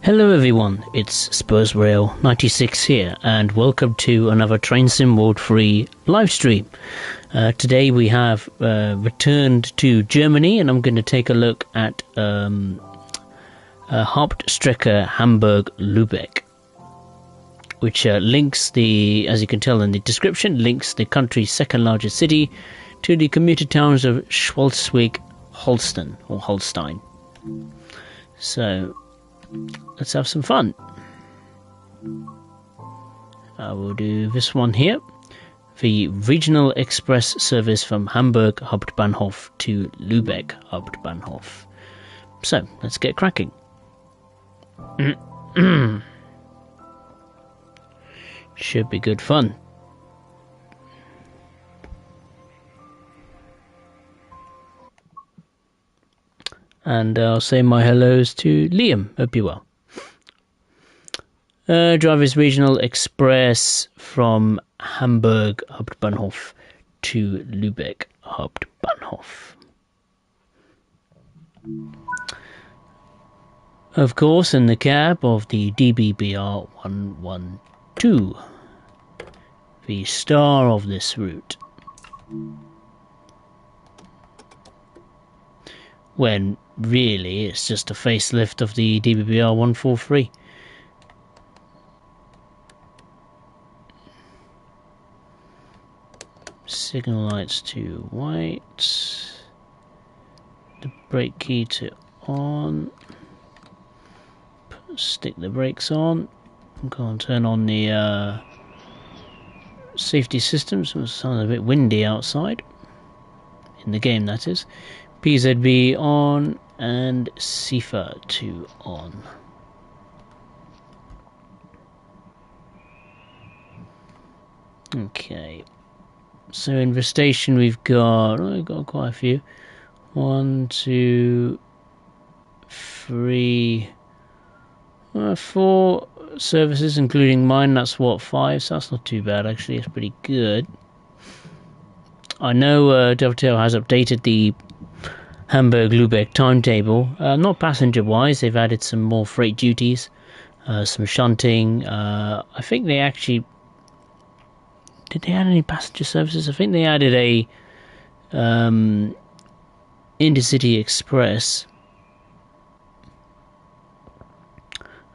Hello everyone, it's Spursrail 96 here, and welcome to another Train Sim World Free live stream. Today we have returned to Germany, and I'm going to take a look at Hauptstrecke Hamburg Lübeck, which links the, as you can tell in the description, links the country's second largest city to the commuter towns of Schleswig-Holstein or Holstein. So let's have some fun. I will do this one here. The regional express service from Hamburg Hauptbahnhof to Lübeck Hauptbahnhof. So let's get cracking. Should be good fun. And I'll say my hellos to Liam. Hope you're well. Driver's Regional Express from Hamburg Hauptbahnhof to Lübeck Hauptbahnhof. Of course, in the cab of the DBBR 112, the star of this route. When really it's just a facelift of the DBBR 143. Signal lights to white. The brake key to on. Stick the brakes on. I'm going to turn on the safety systems. It sounds a bit windy outside. In the game, that is. PZB on and CIFA 2 on. Okay. So in the station we've got quite a few. 1, 2, 3, 4 services, including mine. That's what, 5, so that's not too bad actually. It's pretty good. I know Dovetail has updated the Hamburg-Lübeck timetable, not passenger-wise. They've added some more freight duties, some shunting. I think they actually... Did they add any passenger services? I think they added a Intercity Express.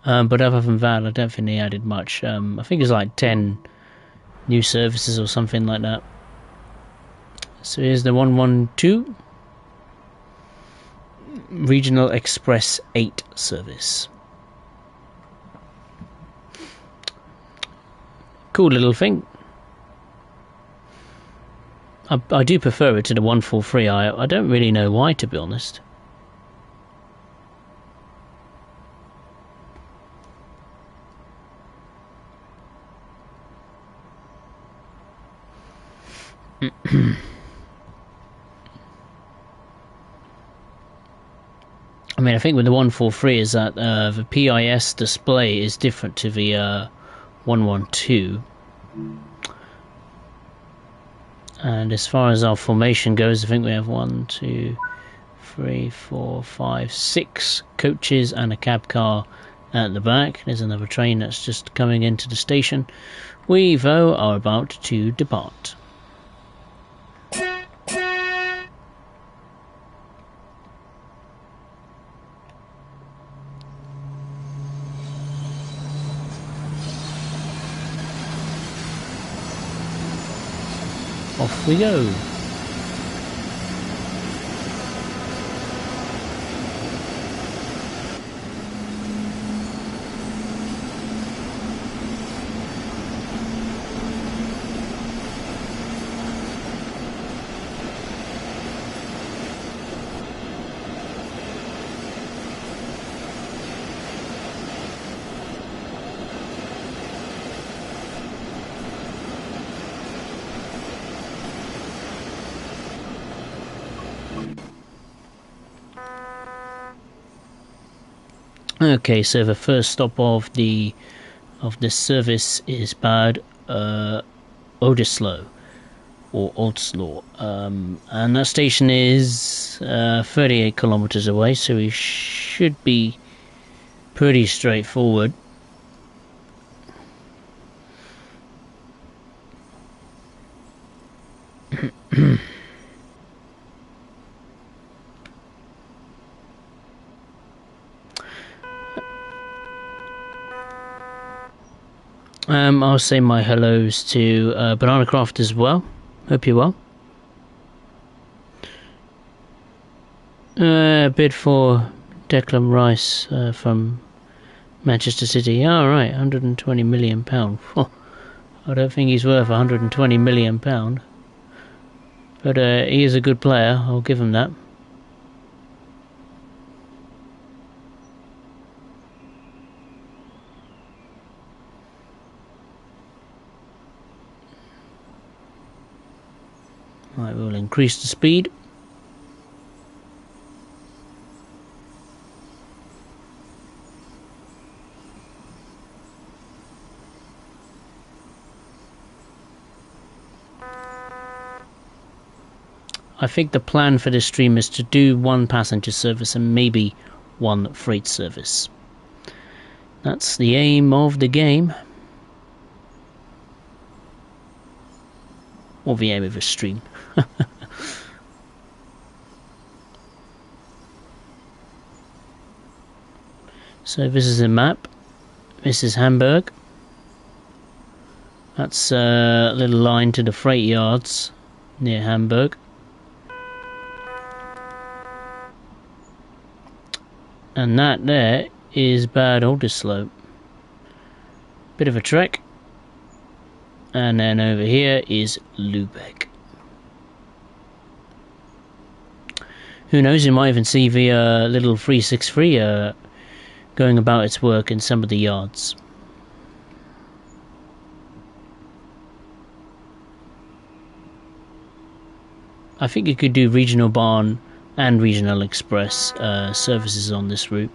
But other than that, I don't think they added much. I think it's like 10 new services or something like that. So here's the 112. Regional Express 8 service. Cool little thing. I do prefer it to the 143. I don't really know why, to be honest. I mean, I think with the 143 is that the PIS display is different to the 112. And as far as our formation goes, I think we have 1, 2, 3, 4, 5, 6 coaches and a cab car at the back. There's another train that's just coming into the station. We, though, are about to depart. Off we go. Okay, so the first stop of this service is Bad Oldesloe or Oldslaw, and that station is 38 kilometers away, so we should be Pretty straightforward. I'll say my hellos to Banana Craft as well. Hope you're well. Bid for Declan Rice from Manchester City. Oh, right, £120 million. Oh, I don't think he's worth £120 million. But he is a good player, I'll give him that. Right, we'll increase the speed. I think the plan for this stream is to do one passenger service and maybe one freight service. That's the aim of the game. Or the aim of a stream. So this is a map. This is Hamburg. That's a little line to the freight yards near Hamburg. And that there is Bad Oldesloe. Bit of a trek. And then over here is Lübeck. Who knows, you might even see the little 363 going about its work in some of the yards. I think you could do regional barn and regional express services on this route.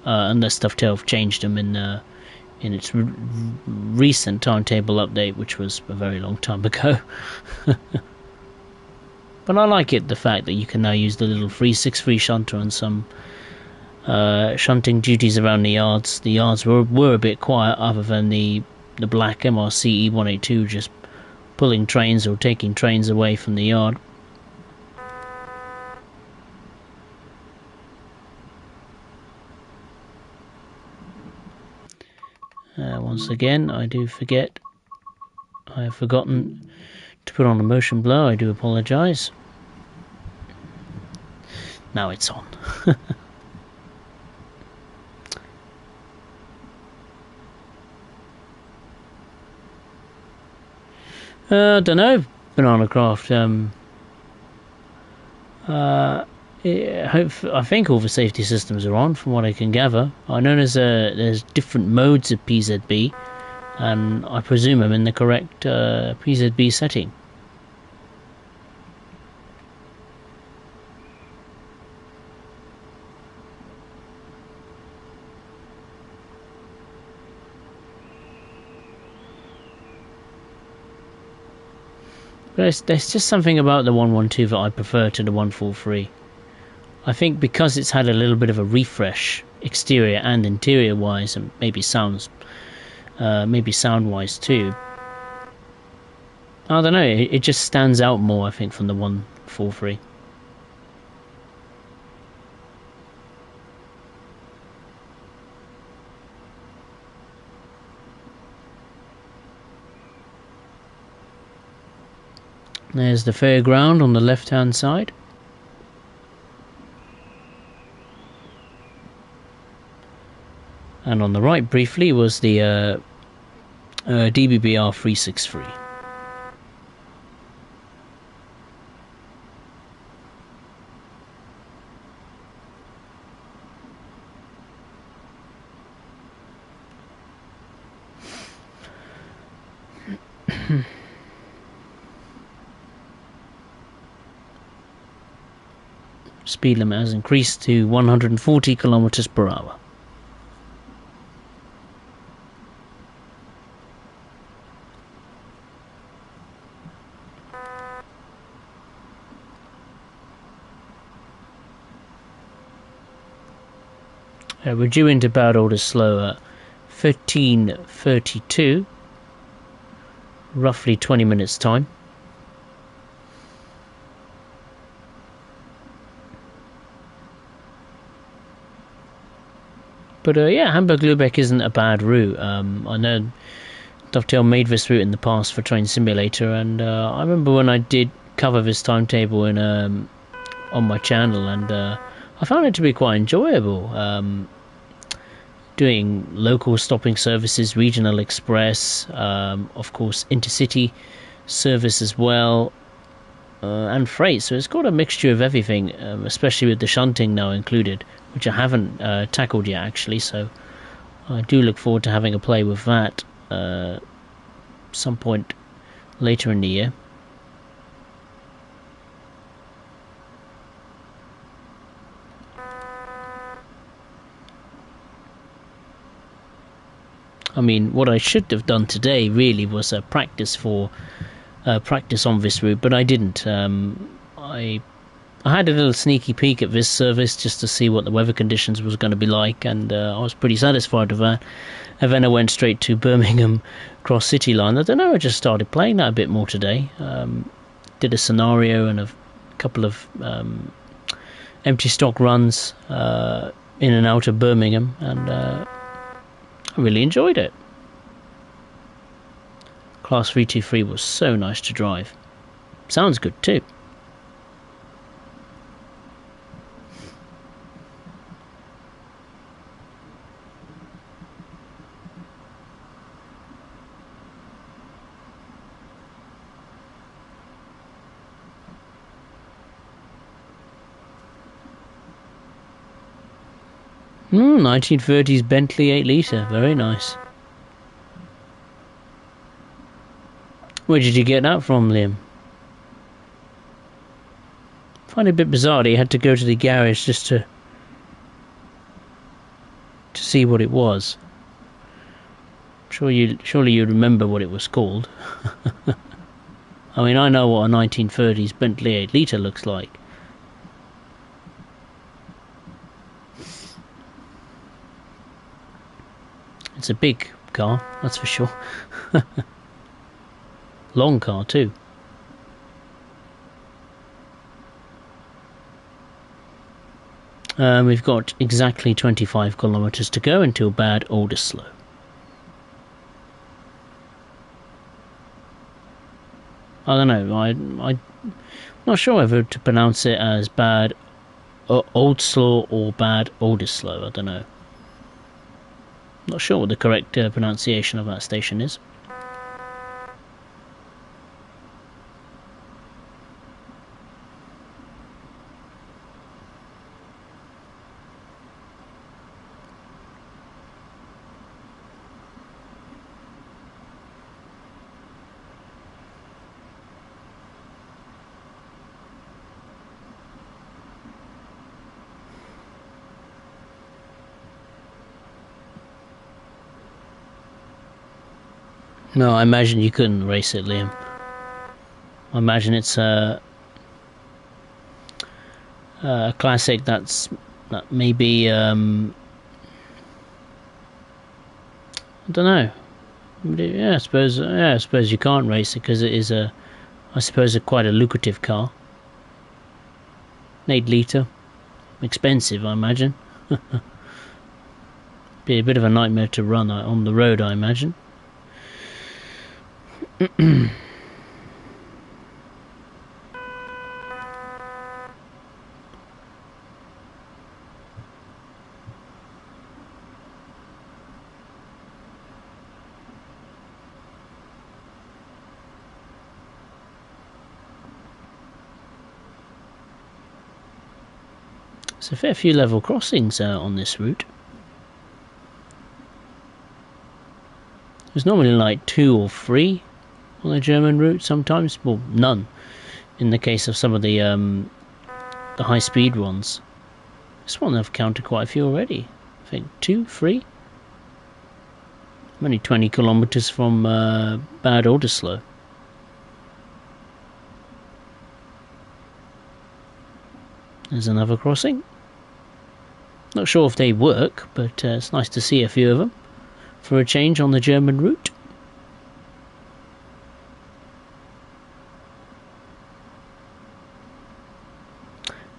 Unless Dovetail have changed them in its recent timetable update, which was a very long time ago. But I like it, the fact that you can now use the little 363 shunter on some shunting duties around the yards. The yards were a bit quiet, other than the black MRC E182 just pulling trains or taking trains away from the yard. Once again, I do forget. I have forgotten to put on a motion blur. I do apologise. Now it's on. Don't know, Banana Craft. I think all the safety systems are on, from what I can gather. I know there's different modes of PZB, and I presume I'm in the correct PZB setting. But there's just something about the 112 that I prefer to the 143. I think because it's had a little bit of a refresh, exterior and interior wise, and maybe sound wise too. I don't know, it just stands out more, I think, from the 143. There's the fairground on the left hand side. And on the right, briefly, was the DBBR 363. Speed limit has increased to 140 kilometers per hour. We're due into Bad Oldesloe at 13:32, roughly 20 minutes time. But yeah, Hamburg-Lübeck isn't a bad route. I know Dovetail made this route in the past for Train Simulator, and I remember when I did cover this timetable in on my channel, and I found it to be quite enjoyable. Doing local stopping services, regional express, of course intercity service as well, and freight. So it's got a mixture of everything, especially with the shunting now included, which I haven't tackled yet actually. So I do look forward to having a play with that some point later in the year. I mean, what I should have done today really was a practice on this route, but I didn't. I had a little sneaky peek at this service just to see what the weather conditions was going to be like, and I was pretty satisfied with that. And then I went straight to Birmingham Cross City Line. I don't know, I just started playing that a bit more today. Did a scenario and a couple of empty stock runs in and out of Birmingham, and I really enjoyed it. Class 323 was so nice to drive. Sounds good too. Hmm, 1930s Bentley 8 litre, very nice. Where did you get that from, Liam? I find it a bit bizarre that you had to go to the garage just to see what it was. Surely you remember what it was called. I mean, I know what a 1930s Bentley 8 litre looks like. It's a big car, that's for sure. Long car too. We've got exactly 25 kilometres to go until Bad Oldesloe. I don't know, I'm not sure whether to pronounce it as Bad Oldesloe or Bad Oldesloe, I don't know. Not sure what the correct pronunciation of that station is. No, I imagine you couldn't race it, Liam. I imagine it's a classic that maybe I don't know. Yeah, I suppose you can't race it because it is I suppose quite a lucrative car. 8 litre, expensive, I imagine. Be a bit of a nightmare to run on the road, I imagine. There's a fair few level crossings on this route. There's normally like 2 or 3 on the German route sometimes. Well, none in the case of some of the high speed ones. This one I've counted quite a few already. I think 2, 3. I'm only 20 kilometres from Bad Oldesloe. There's another crossing. Not sure if they work, but it's nice to see a few of them for a change on the German route.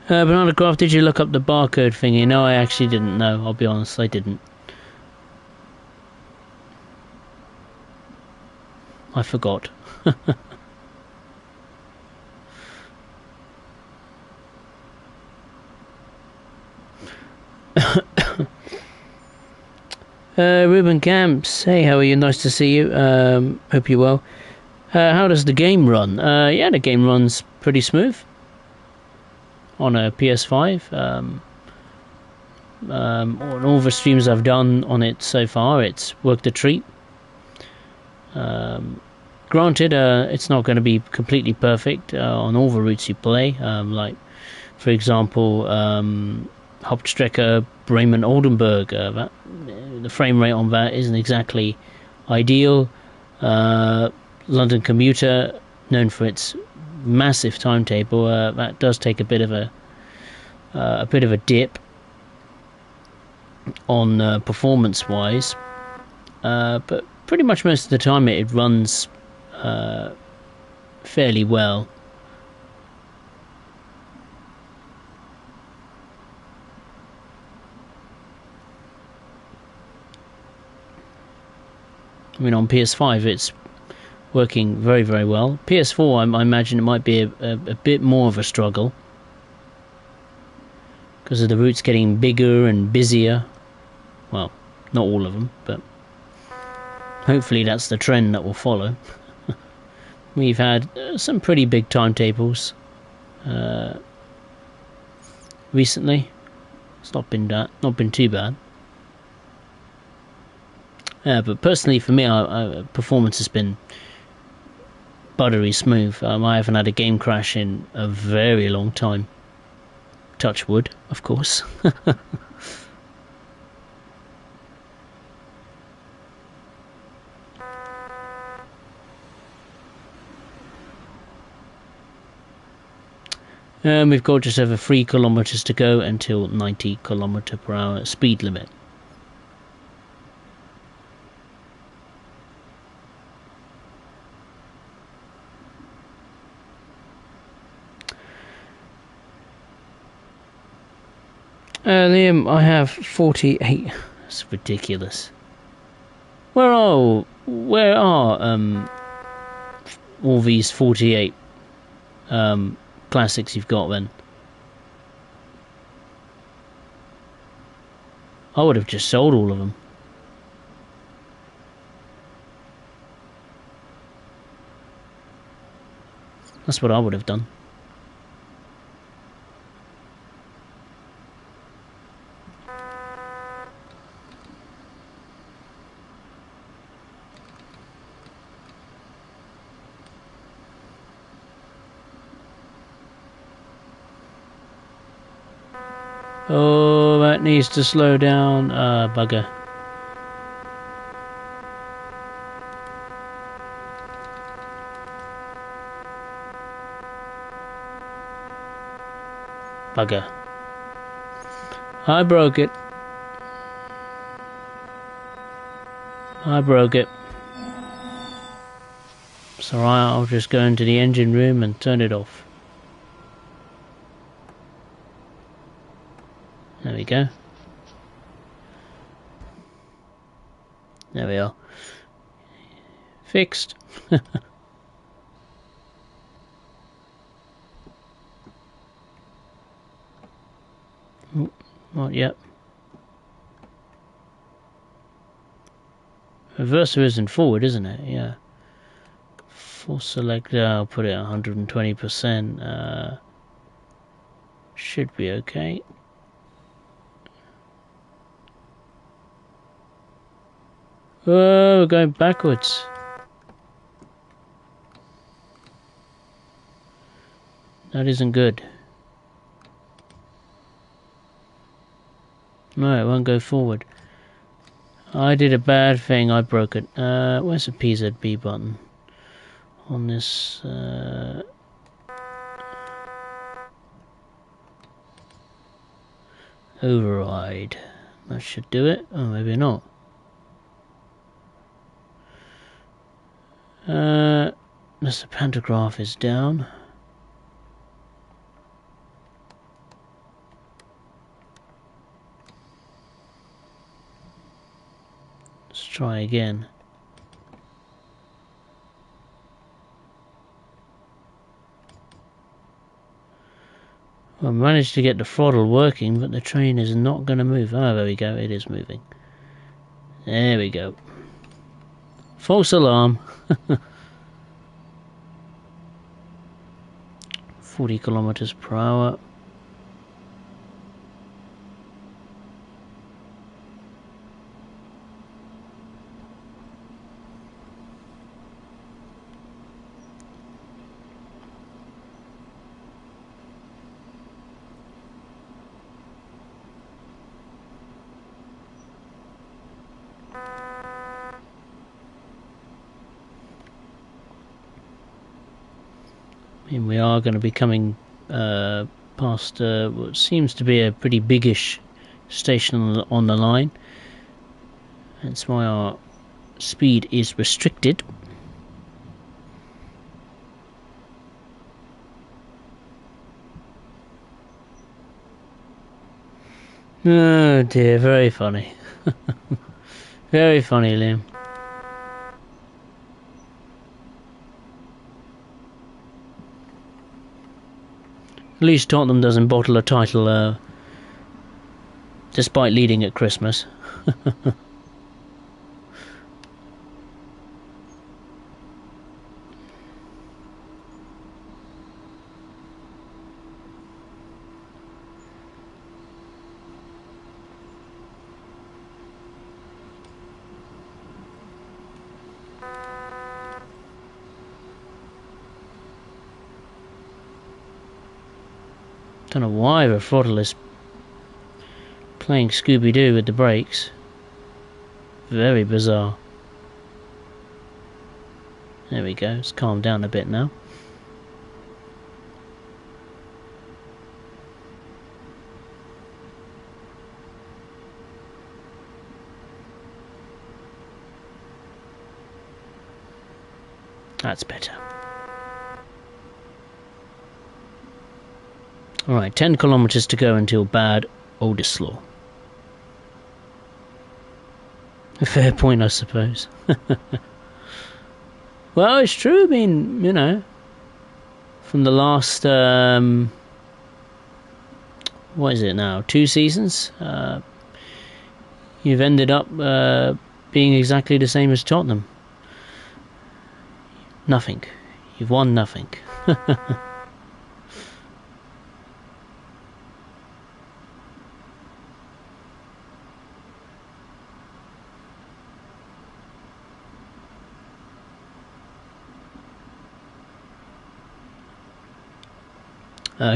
Banana Craft, did you look up the barcode thingy? No, I actually didn't know. I'll be honest, I didn't. I forgot. Ruben Camps, hey, how are you? Nice to see you. Hope you're well. How does the game run? Yeah, the game runs pretty smooth on a PS5. On all the streams I've done on it so far, it's worked a treat. Granted, it's not going to be completely perfect on all the routes you play. Like, for example, Hauptstrecke Bremen-Oldenburg. The frame rate on that isn't exactly ideal. London Commuter, known for its massive timetable, that does take a bit of a dip on performance-wise, but pretty much most of the time it runs fairly well. I mean, on PS5 it's working very, very well. PS4, I imagine it might be a bit more of a struggle because of the routes getting bigger and busier. Well, not all of them, but hopefully that's the trend that will follow. We've had some pretty big timetables recently. It's not been too bad. But personally, for me, performance has been buttery smooth. I haven't had a game crash in a very long time. Touch wood, of course. We've got just over 3 kilometers to go until 90 km/h speed limit. Liam, I have 48. It's ridiculous. Where are all these 48 classics you've got then? I would have just sold all of them. That's what I would have done. Oh, that needs to slow down. Bugger. Bugger. I broke it. I broke it. It's alright, I'll just go into the engine room and turn it off. There we go. There we are. Fixed. Not yet. Reverser isn't forward, isn't it? Yeah. Full select. I'll put it at 120%. Should be okay. Oh, we're going backwards. That isn't good. No, it won't go forward. I did a bad thing, I broke it. Where's the PZB button? On this... Override. That should do it. Oh, maybe not. Unless the pantograph is down. Let's try again. Well, I managed to get the throttle working, but the train is not going to move. Oh, there we go. It is moving. There we go. False alarm. 40 kilometers per hour. I mean, we are going to be coming past what seems to be a pretty biggish station on the line. That's why our speed is restricted. Oh dear, very funny. Very funny, Liam. At least Tottenham doesn't bottle a title despite leading at Christmas. Don't know why the throttle is playing Scooby-Doo with the brakes. Very bizarre. There we go, it's calmed down a bit now. That's better. Alright, 10 kilometers to go until Bad Oldesloe. A fair point, I suppose. Well, it's true. I mean, you know, from the last, what is it now, 2 seasons, you've ended up being exactly the same as Tottenham. Nothing. You've won nothing.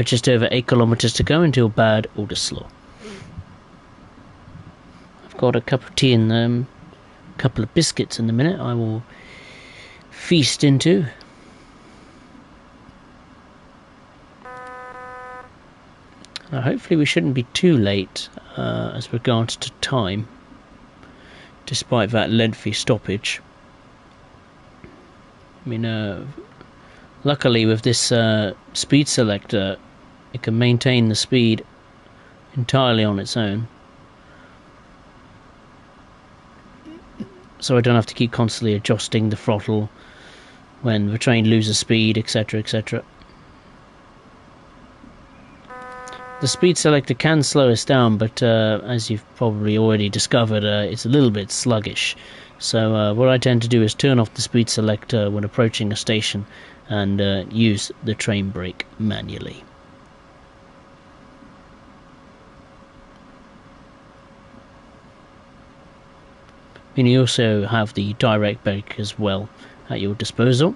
Just over 8 kilometers to go until Bad Oldesloe. I've got a cup of tea and a couple of biscuits in a minute I will feast into. Now, hopefully we shouldn't be too late as regards to time, despite that lengthy stoppage. I mean, luckily with this speed selector, it can maintain the speed entirely on its own. So I don't have to keep constantly adjusting the throttle when the train loses speed, etc, etc. The speed selector can slow us down, but as you've probably already discovered, it's a little bit sluggish. So what I tend to do is turn off the speed selector when approaching a station and use the train brake manually. And you also have the direct brake as well at your disposal.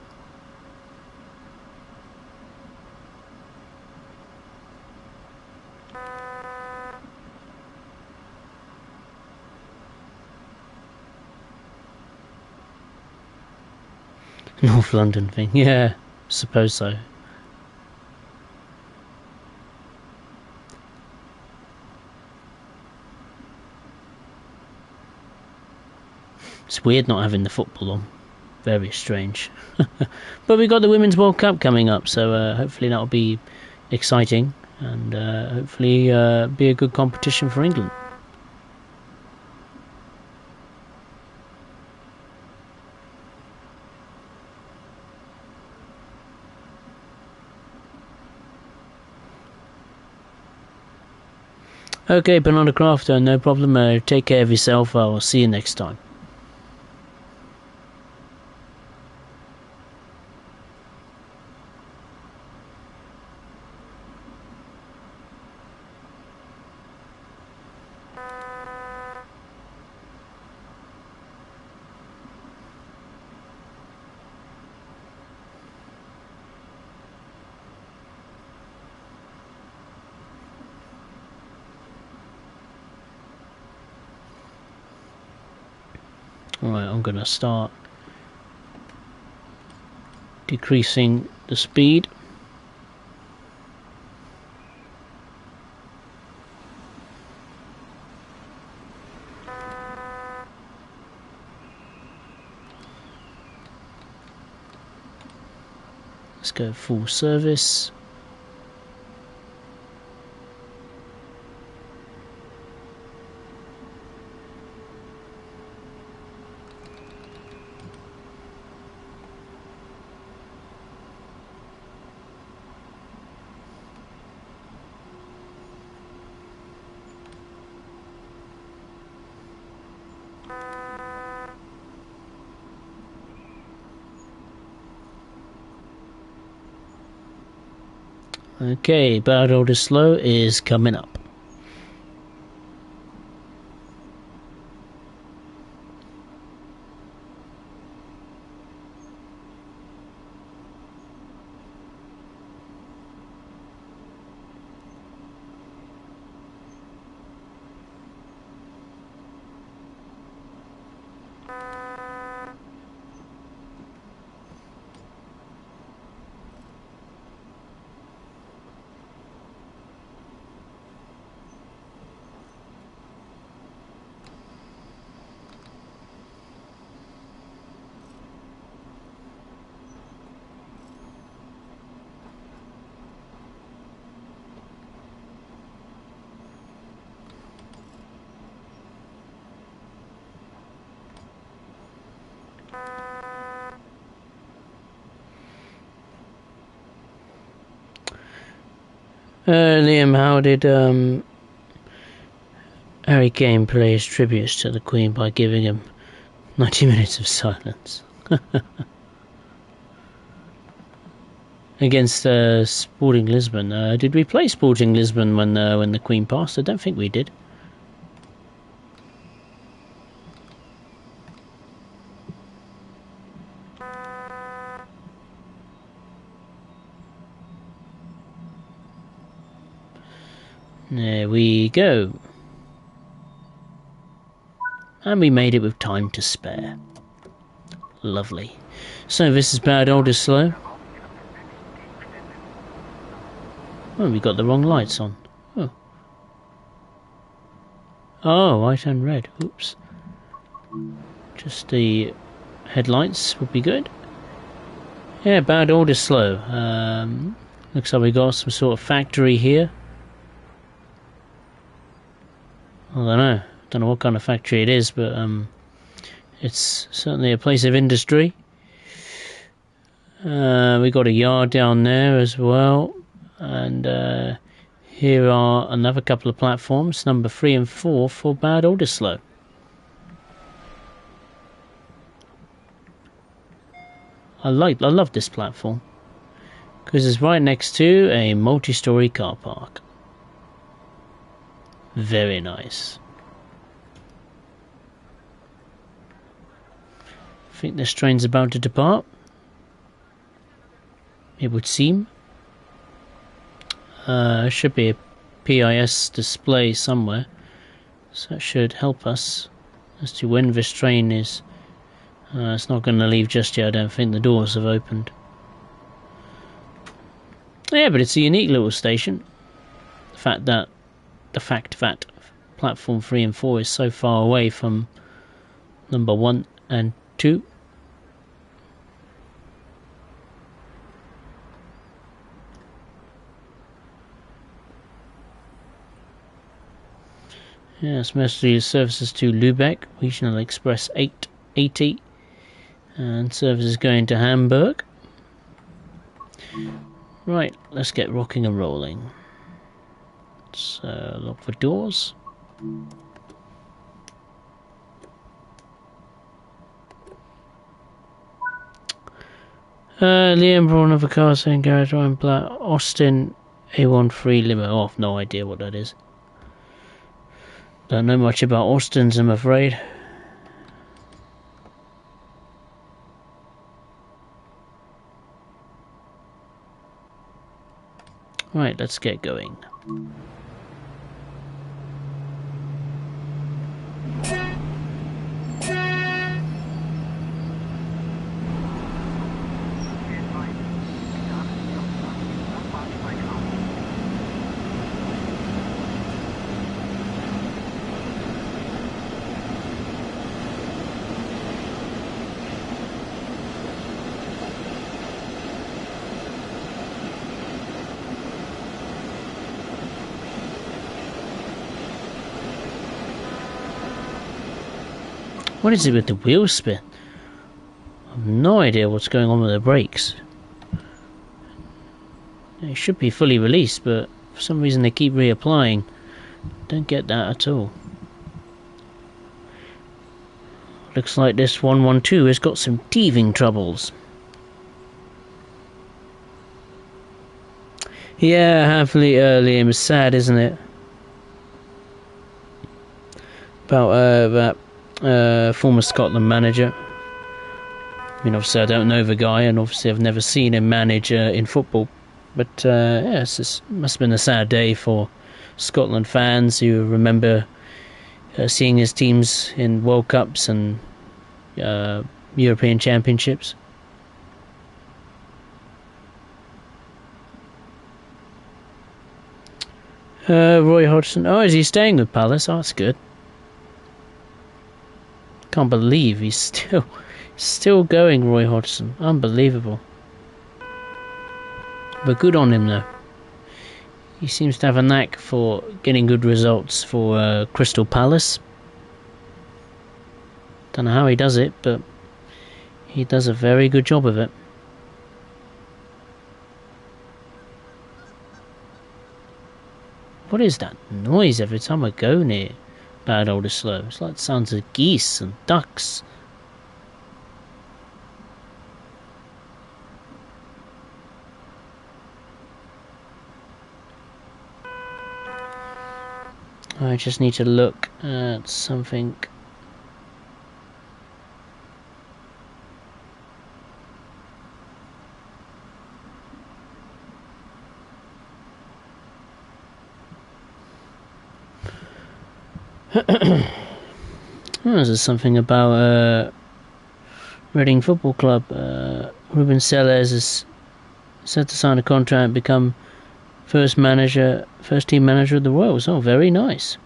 North London thing, yeah, suppose so. It's weird not having the football on. Very strange. But we got the Women's World Cup coming up, so hopefully that'll be exciting, and hopefully be a good competition for England. Okay, Banana Crafter, no problem. Take care of yourself. I'll see you next time. Alright, I'm going to start decreasing the speed. Let's go full service. Okay, Bad Older Slow is coming up. Liam, how did Harry Kane pay his tributes to the Queen by giving him 90 minutes of silence? Against Sporting Lisbon. Did we play Sporting Lisbon when the Queen passed? I don't think we did. There we go. And we made it with time to spare. Lovely. So this is Bad Older Slow. Oh, we got the wrong lights on. Oh. Oh, white and red. Oops. Just the headlights would be good. Yeah, Bad Older Slow. Looks like we got some sort of factory here. I don't know what kind of factory it is, but it's certainly a place of industry. We got a yard down there as well, and here are another couple of platforms, number 3 and 4 for Bad Older Slow. I love this platform because it's right next to a multi-story car park. Very nice. I think this train's about to depart. It would seem. Should be a PIS display somewhere, so that should help us as to when this train is. It's not going to leave just yet. I don't think the doors have opened. Yeah, but it's a unique little station. The fact that platform 3 and 4 is so far away from number 1 and 2. Yes, mostly services to Lübeck, Regional Express 880, and services going to Hamburg. Right, let's get rocking and rolling. So, look for doors. Liam Braun of a car saying garage on black Austin A13 limo. Oh, no idea what that is. Don't know much about Austins, I'm afraid. Right, let's get going. What is it with the wheel spin? I have no idea what's going on with the brakes. They should be fully released, but for some reason they keep reapplying. Don't get that at all. Looks like this 112 has got some teething troubles. Yeah, happily early and sad, isn't it? About that former Scotland manager. I mean, obviously I don't know the guy, and obviously I've never seen him manage in football. But yes, this must have been a sad day for Scotland fans who remember seeing his teams in World Cups and European Championships. Roy Hodgson. Oh, is he staying with Palace? Oh, that's good. Can't believe he's still going, Roy Hodgson. Unbelievable. But good on him, though. He seems to have a knack for getting good results for Crystal Palace. Don't know how he does it, but he does a very good job of it. What is that noise every time I go near Bad Oldersloe? It's like the sounds of geese and ducks. I just need to look at something. This is something about Reading Football Club. Ruben Sellers is set to sign a contract and become first team manager of the Royals. Oh, very nice.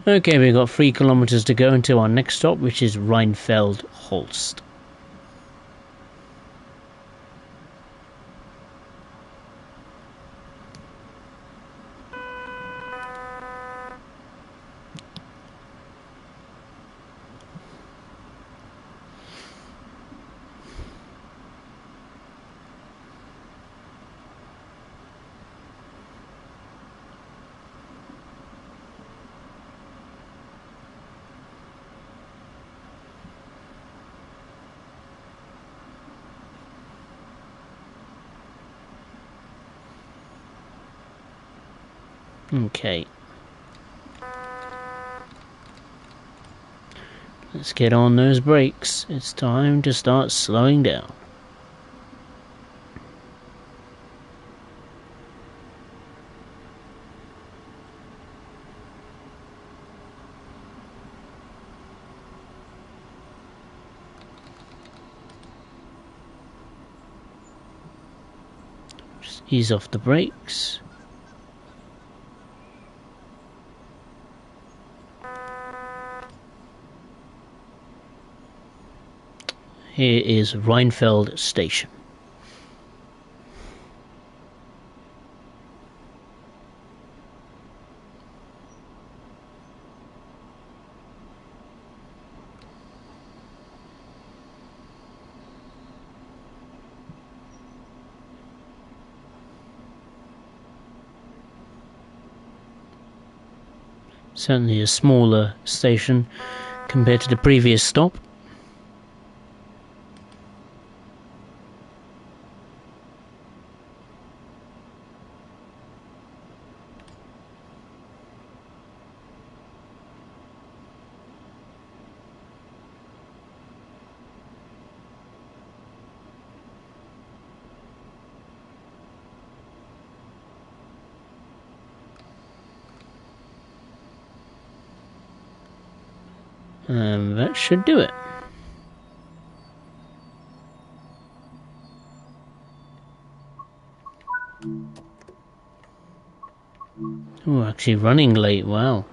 Okay, we've got 3 kilometers to go until our next stop, which is Rheinfeld-Holst. Okay. Let's get on those brakes. It's time to start slowing down. Ease off the brakes. Here is Rheinfeld Station. Certainly a smaller station compared to the previous stop. That should do it. Oh, actually running late, wow.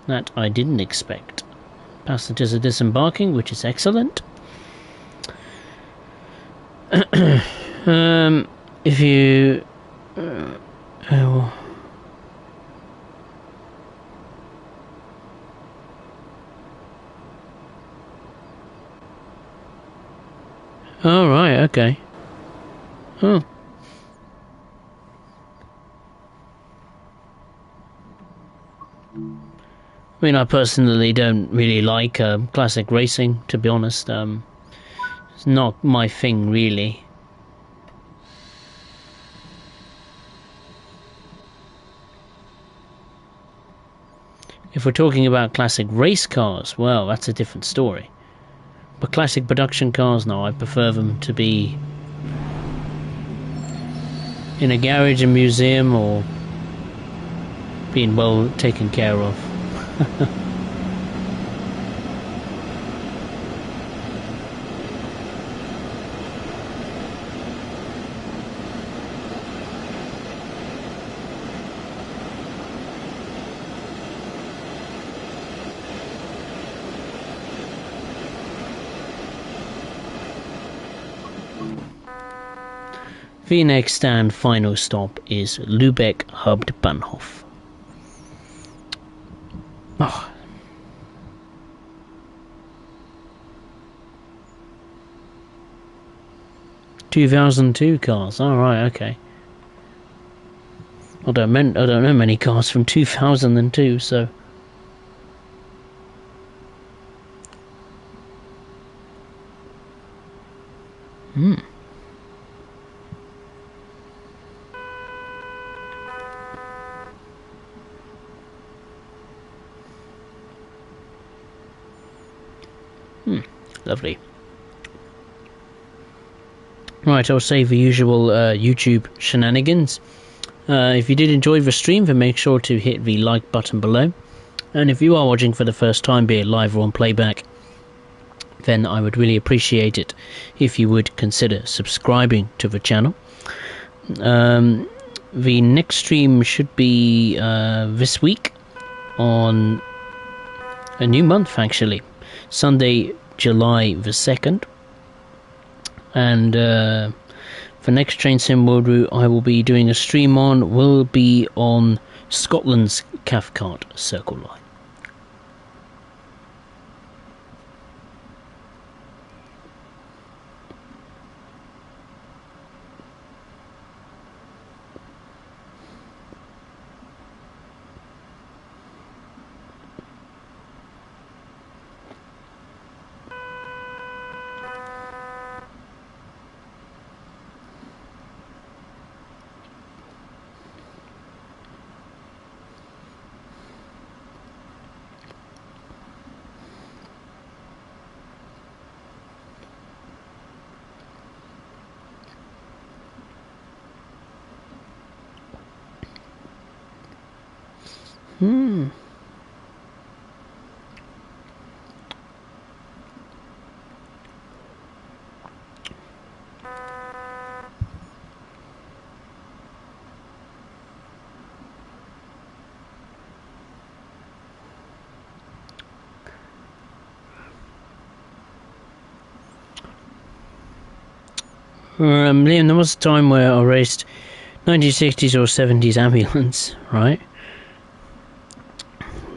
That I didn't expect. Passengers are disembarking, which is excellent. If you... oh... Oh, right, okay. Oh. I mean, I personally don't really like classic racing, to be honest. It's not my thing, really. If we're talking about classic race cars, well, that's a different story. But classic production cars, no, I prefer them to be in a garage, a museum, or being well taken care of. The next and final stop is Lübeck Hauptbahnhof. Oh. ...2002 cars, alright, okay. I don't know many cars from 2002, so... Lovely. Right, I'll save the usual YouTube shenanigans. If you did enjoy the stream, then make sure to hit the like button below. And if you are watching for the first time, be it live or on playback, then I would really appreciate it if you would consider subscribing to the channel. The next stream should be this week on a new month, actually. Sunday, July the 2nd. And for next Train Sim World Route I will be doing a stream on will be on Scotland's Cathcart Circle Line. Liam, there was a time where I raced 1960s or 70s ambulance, right?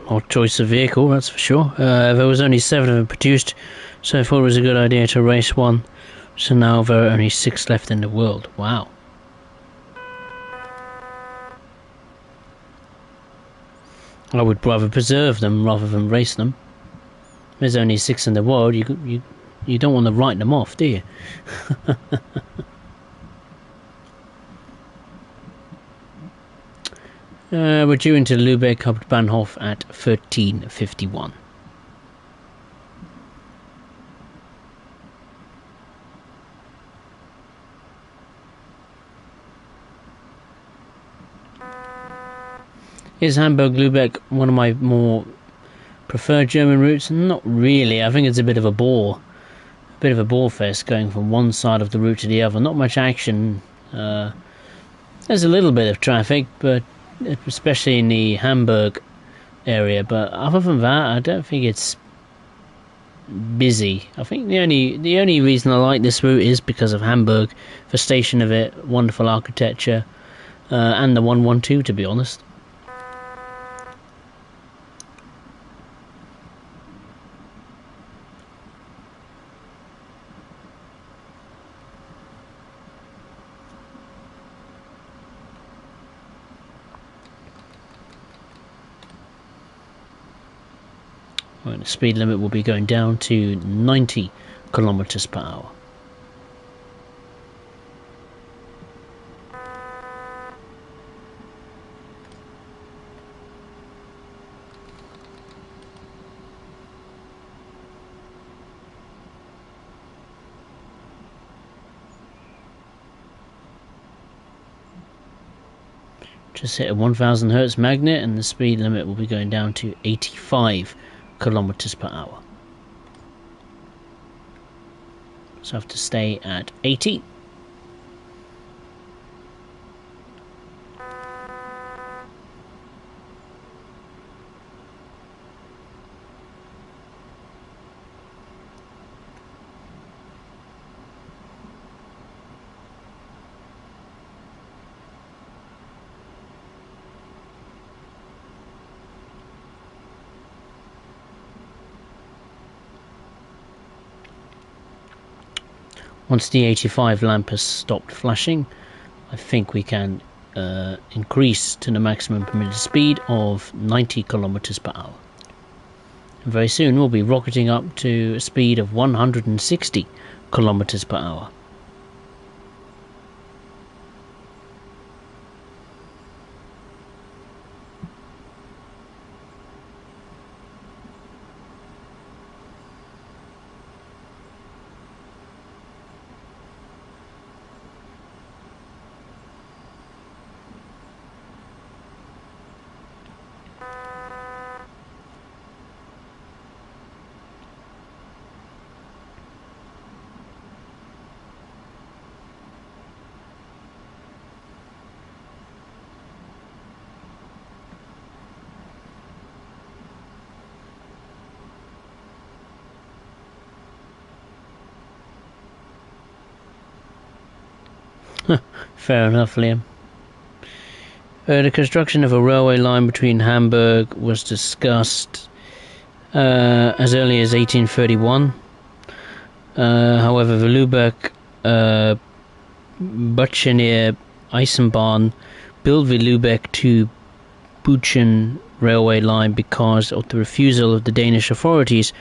Odd choice of vehicle, that's for sure. There was only 7 of them produced, so I thought it was a good idea to race one. So now there are only 6 left in the world. Wow. I would rather preserve them rather than race them. There's only 6 in the world. You don't want to write them off, do you? We're due into Lübeck Hauptbahnhof at 13:51. Is Hamburg-Lübeck one of my more preferred German routes? Not really. I think it's a bit of a bore. A bit of a bore fest going from one side of the route to the other. Not much action. There's a little bit of traffic, but especially in the Hamburg area. But other than that, I don't think it's busy. I think the only reason I like this route is because of Hamburg, the station of it, wonderful architecture, and the 112, to be honest. Right, the speed limit will be going down to 90 kilometers per hour. Just hit a 1000 hertz magnet and the speed limit will be going down to 85 kilometers per hour. So I have to stay at 80. Once the 85 lamp has stopped flashing, I think we can increase to the maximum permitted speed of 90 kilometers per hour. And very soon we'll be rocketing up to a speed of 160 kilometers per hour. Fair enough, Liam. The construction of a railway line between Hamburg was discussed as early as 1831. However, the Lübeck Buchenier Eisenbahn built the Lübeck to Buchen railway line because of the refusal of the Danish authorities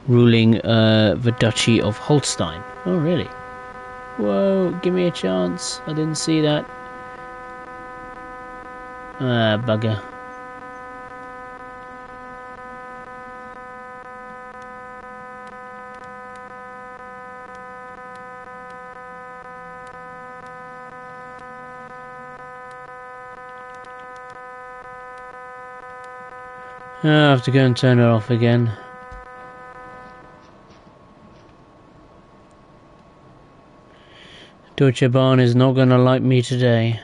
ruling the Duchy of Holstein. Oh, really? Whoa, give me a chance. I didn't see that. Ah, bugger. I have to go and turn it off again. Deutsche Bahn is not gonna like me today.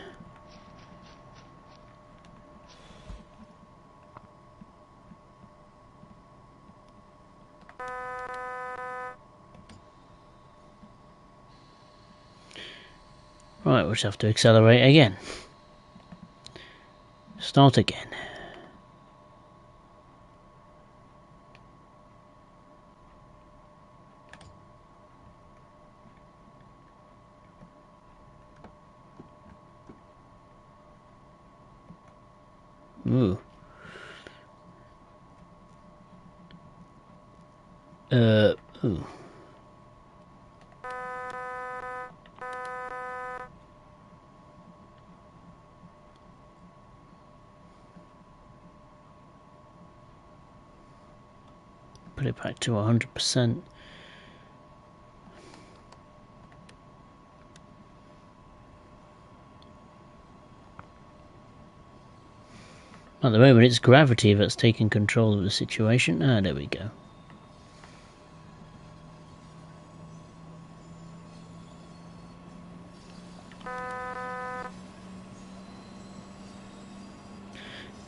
Right, we'll just have to accelerate again. Start again. Ooh. Ooh. Put it back to 100%. At the moment, it's gravity that's taking control of the situation. Ah, there we go.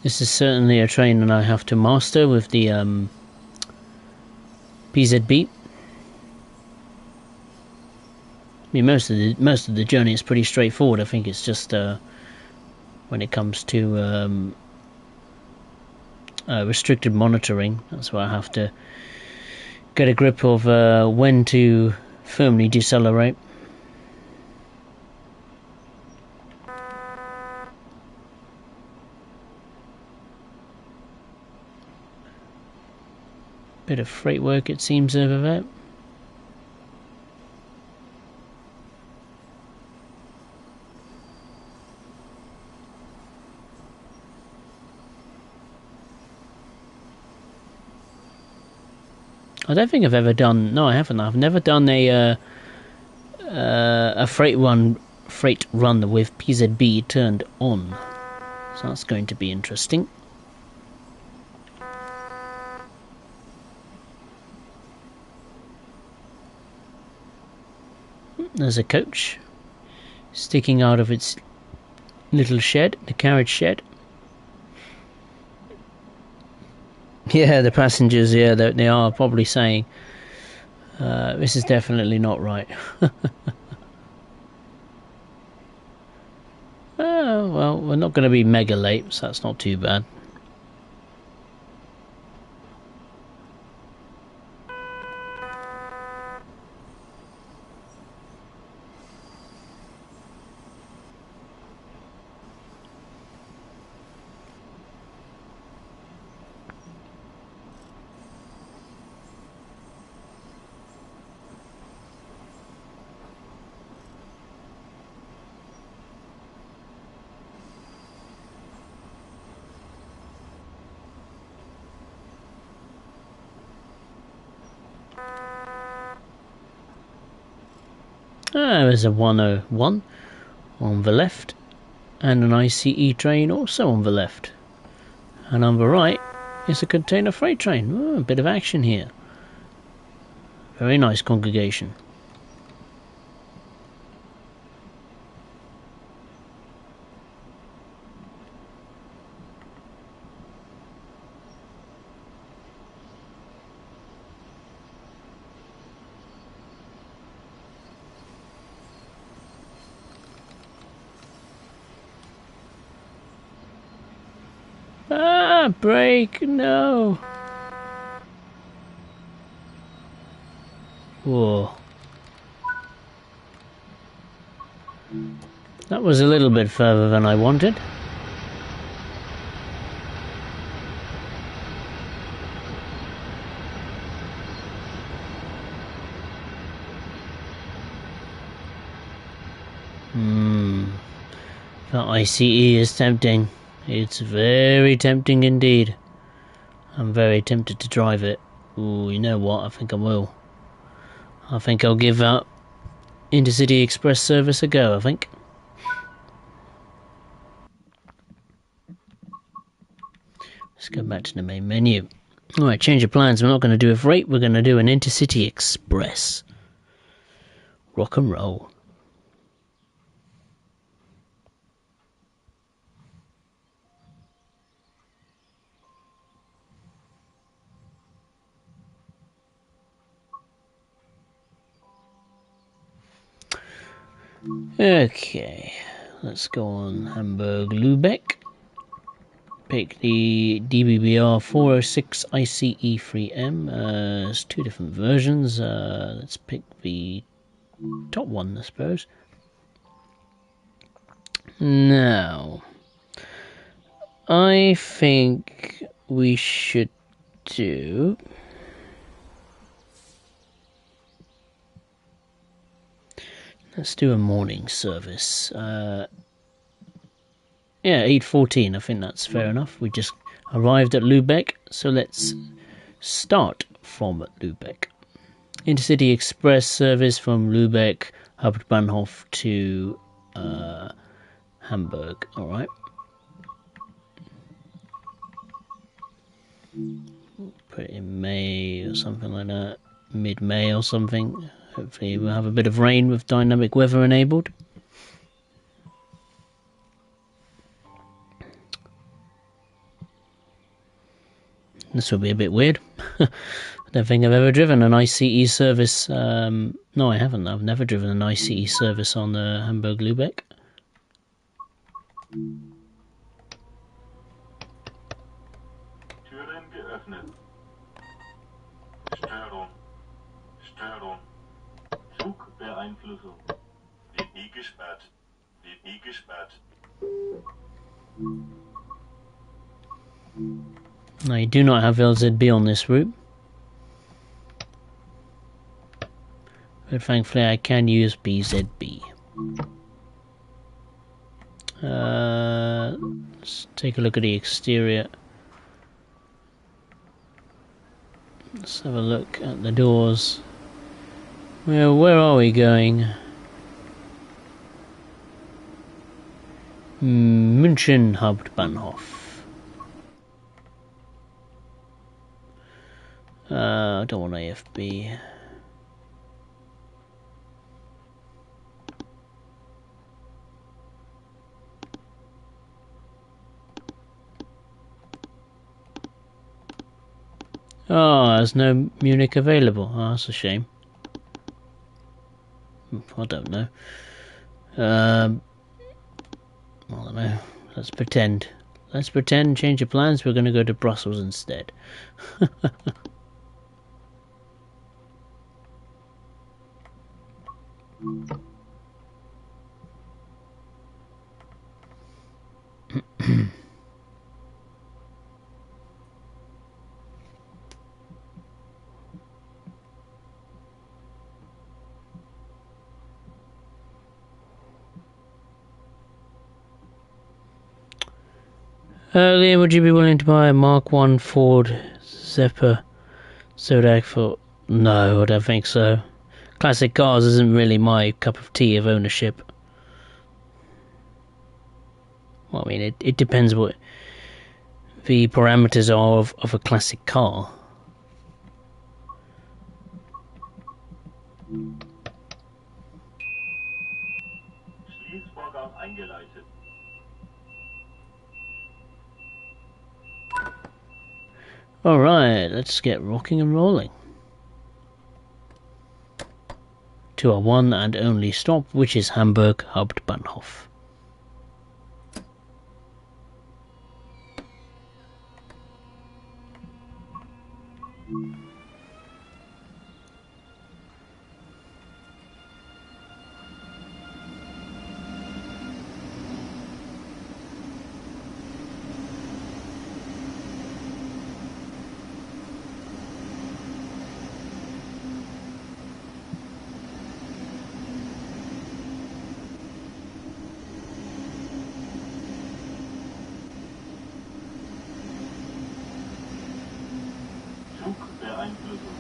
This is certainly a train that I have to master with the PZB. I mean, most of the journey is pretty straightforward. I think it's just when it comes to restricted monitoring, that's where I have to get a grip of when to firmly decelerate. Bit of freight work, it seems, over there. I don't think I've ever done. No, I haven't. I've never done a freight run with PZB turned on. So that's going to be interesting. There's a coach sticking out of its little shed, the carriage shed. Yeah, the passengers, yeah, they are probably saying, this is definitely not right. Oh, well, we're not going to be mega late, so that's not too bad. There's a 101 on the left, and an ICE train also on the left. And on the right is a container freight train. Oh, a bit of action here. Very nice congregation. Ah, brake, no. Whoa. That was a little bit further than I wanted. That ICE is tempting. It's very tempting indeed. I'm very tempted to drive it. Ooh, you know what? I think I will. I think I'll give that Intercity Express service a go, I think. Let's go back to the main menu. Alright, change of plans. We're not going to do a freight, we're going to do an Intercity Express. Rock and roll. Okay, let's go on Hamburg Lübeck. Pick the DBBR 406 ICE 3M. There's two different versions. Let's pick the top one, I suppose. Now, I think we should do... Let's do a morning service. Yeah, 8:14. I think that's fair enough. We just arrived at Lübeck, so let's start from Lübeck. Intercity Express service from Lübeck, Hauptbahnhof to Hamburg. All right. Put it in May or something like that. Mid-May or something. Hopefully we'll have a bit of rain with dynamic weather enabled. This will be a bit weird. I don't think I've ever driven an ICE service. No, I haven't. I've never driven an ICE service on Hamburg Lübeck. Türen geöffnet. Störung. Störung. Zugbeeinflussung. Wird nie gesperrt. Wird nie gesperrt. No, you do not have LZB on this route. But thankfully I can use BZB. Let's take a look at the exterior. Let's have a look at the doors. Well, where are we going? München Hauptbahnhof. I don't want AFB. Oh, there's no Munich available. Oh, that's a shame. I don't know. I don't know. Let's pretend. Let's pretend, change your plans. We're going to go to Brussels instead. Liam, would you be willing to buy a Mark 1 Ford Zephyr Zodak for... No, I don't think so. Classic cars isn't really my cup of tea of ownership. Well, I mean, it depends what the parameters are of a classic car. Schließvorgang eingeleitet. Alright, let's get rocking and rolling. To our one and only stop, which is Hamburg Hauptbahnhof. Zugbeeinflussung.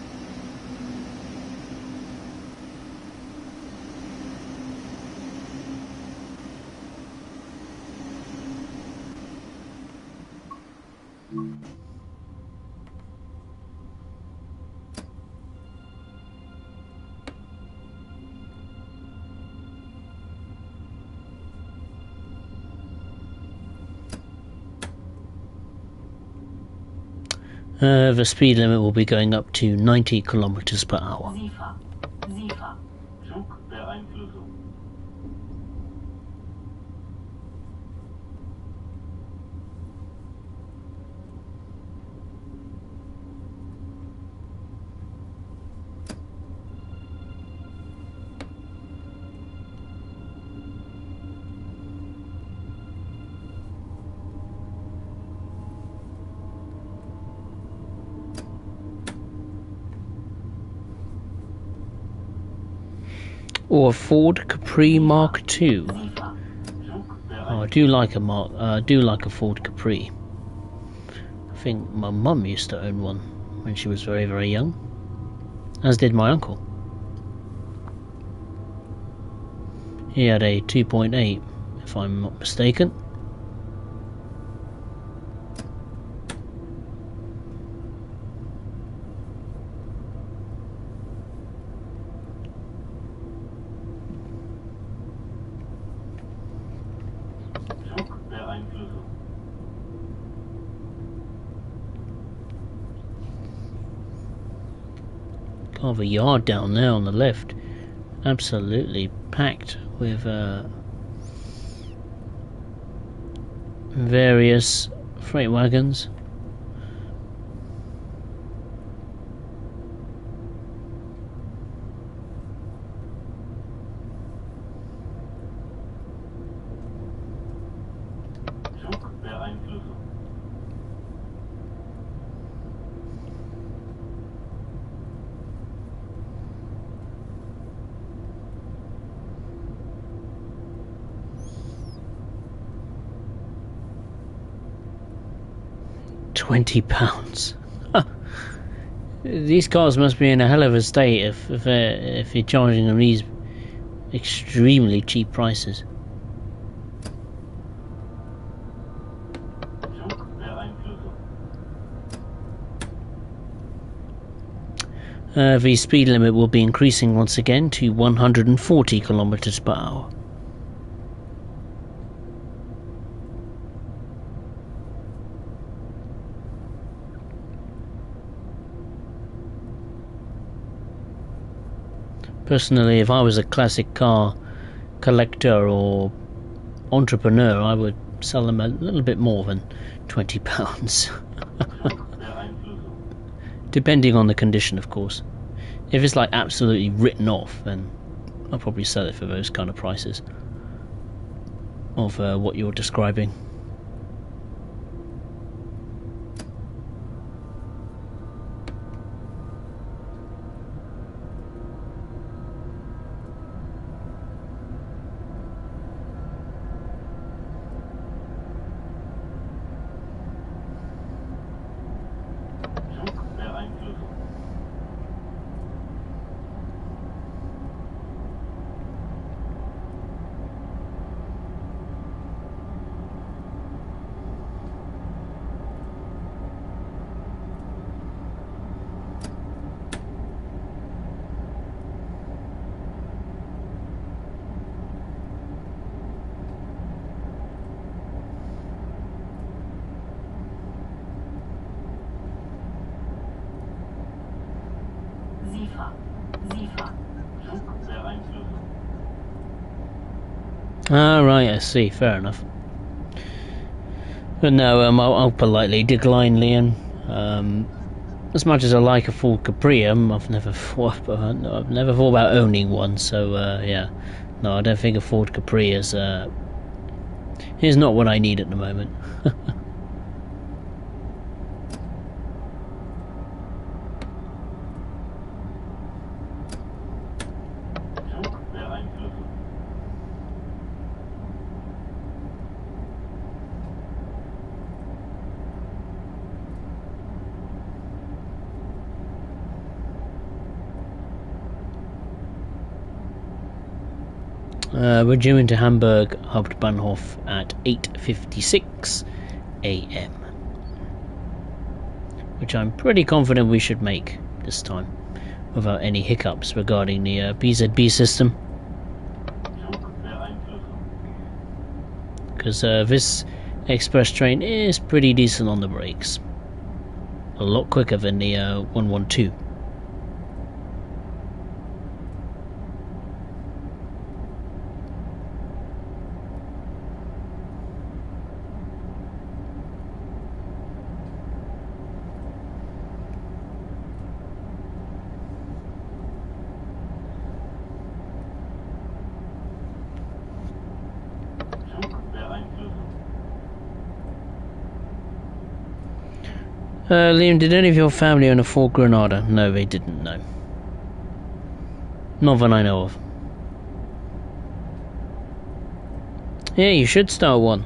The speed limit will be going up to 90 kilometers per hour. Zugbeeinflussung. or a Ford Capri Mark II. Oh, I do like a Ford Capri. I think my mum used to own one when she was very, very young, as did my uncle. He had a 2.8, if I'm not mistaken. Of a yard down there on the left, absolutely packed with various freight wagons. £20. These cars must be in a hell of a state if you're charging them these extremely cheap prices. The speed limit will be increasing once again to 140 kilometers per hour. Personally, if I was a classic car collector or entrepreneur, I would sell them a little bit more than £20. Depending on the condition, of course. If it's like absolutely written off, then I'll probably sell it for those kind of prices of what you're describing. Ah, right, I see, fair enough. But no, I'll politely decline, Leon. As much as I like a Ford Capri, I've never thought about owning one, so yeah. No, I don't think a Ford Capri is not what I need at the moment. We're due into Hamburg Hauptbahnhof at 8:56 AM, which I'm pretty confident we should make this time without any hiccups regarding the BZB system, because this express train is pretty decent on the brakes, a lot quicker than the 112. Liam, did any of your family own a Ford Granada? No, they didn't, no. Not that I know of. Yeah, you should start one.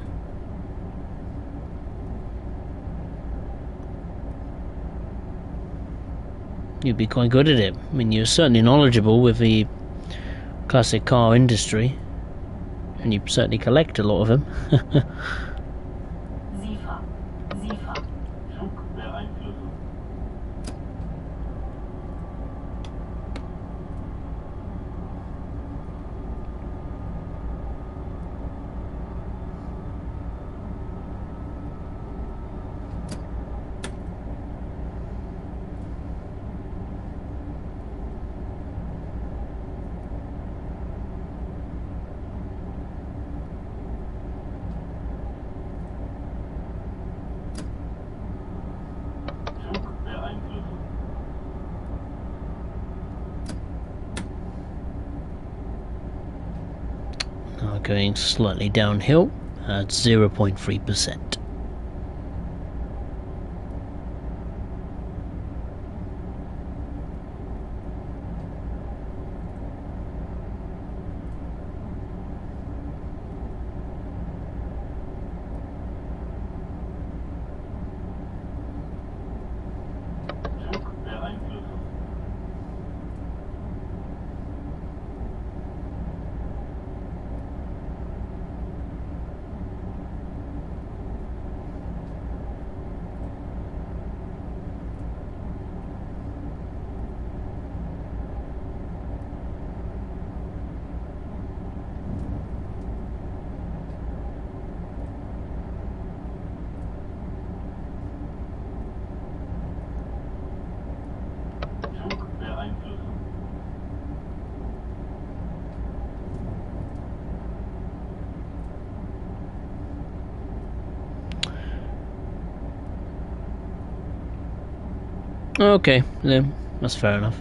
You'd be quite good at it. I mean, you're certainly knowledgeable with the classic car industry, and you certainly collect a lot of them. Zugbeeinflussung. Zugbeeinflussung. Now going slightly downhill at 0.3%. Zugbeeinflussung. Zugbeeinflussung. Okay, then that's fair enough.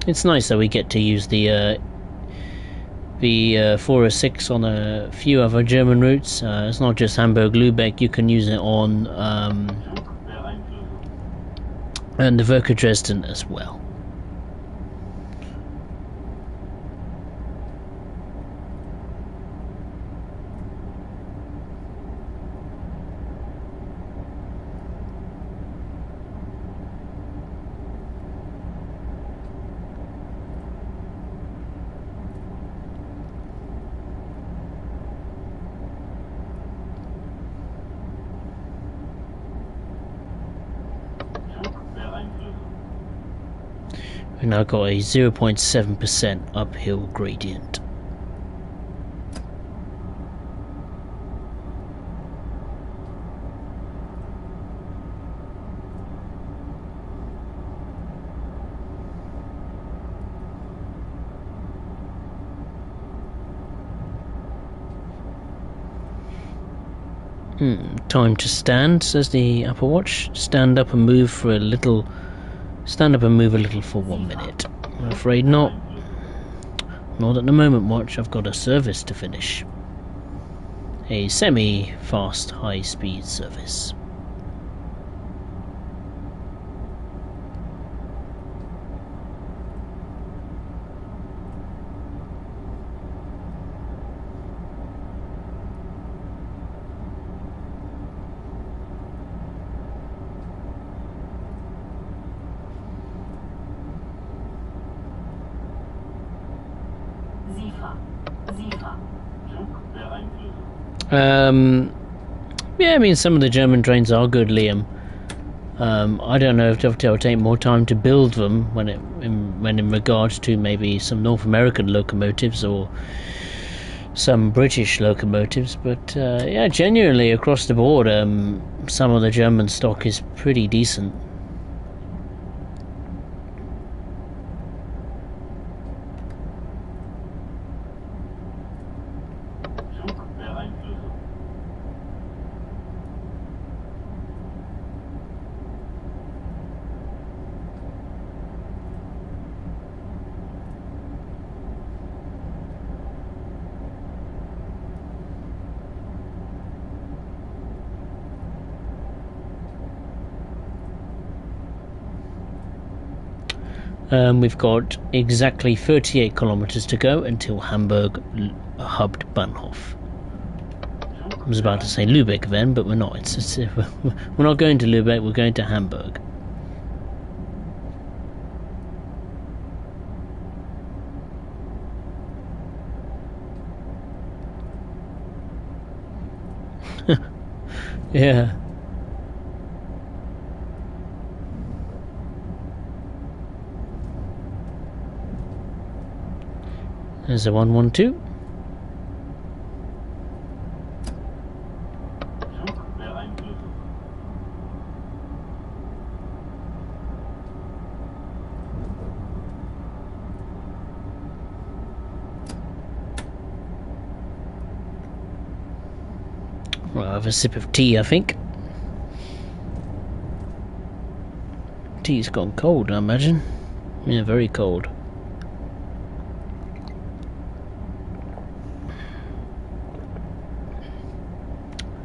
It's nice that we get to use the 406 on a few other German routes. It's not just Hamburg, Lübeck. You can use it on Zugbeeinflussung. and the Werke Dresden as well. Zugbeeinflussung. We've now got a 0.7% uphill gradient. Time to stand, says the Apple Watch. Stand up and move for a little. Stand up and move a little for 1 minute. I'm afraid not. Not at the moment, watch. I've got a service to finish. A semi-fast, high-speed service. Zugbeeinflussung. Yeah, I mean, some of the German trains are good, Liam. I don't know if it'll take more time to build them when in regards to maybe some North American locomotives or some British locomotives, but yeah, genuinely across the board, some of the German stock is pretty decent. Zugbeeinflussung. We've got exactly 38 kilometers to go until Hamburg Hauptbahnhof. I was about to say Lübeck then, but we're not. We're not going to Lübeck, we're going to Hamburg. Yeah. There's a 112. Well, I'll have a sip of tea, I think. Tea's gone cold, I imagine. Yeah, very cold.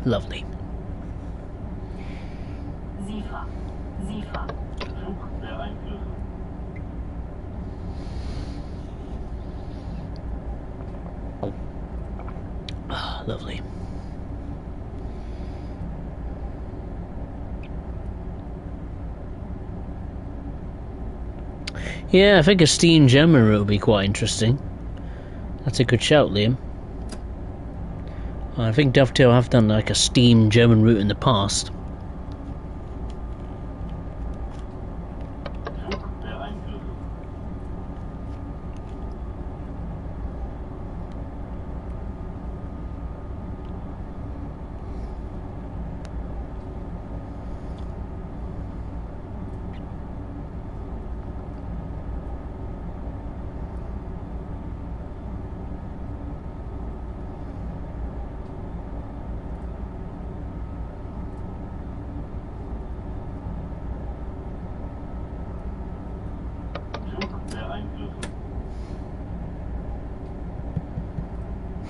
Lovely. Ah, lovely. Yeah, I think a steam German route would be quite interesting. That's a good shout, Liam. I think Dovetail have done like a steam German route in the past.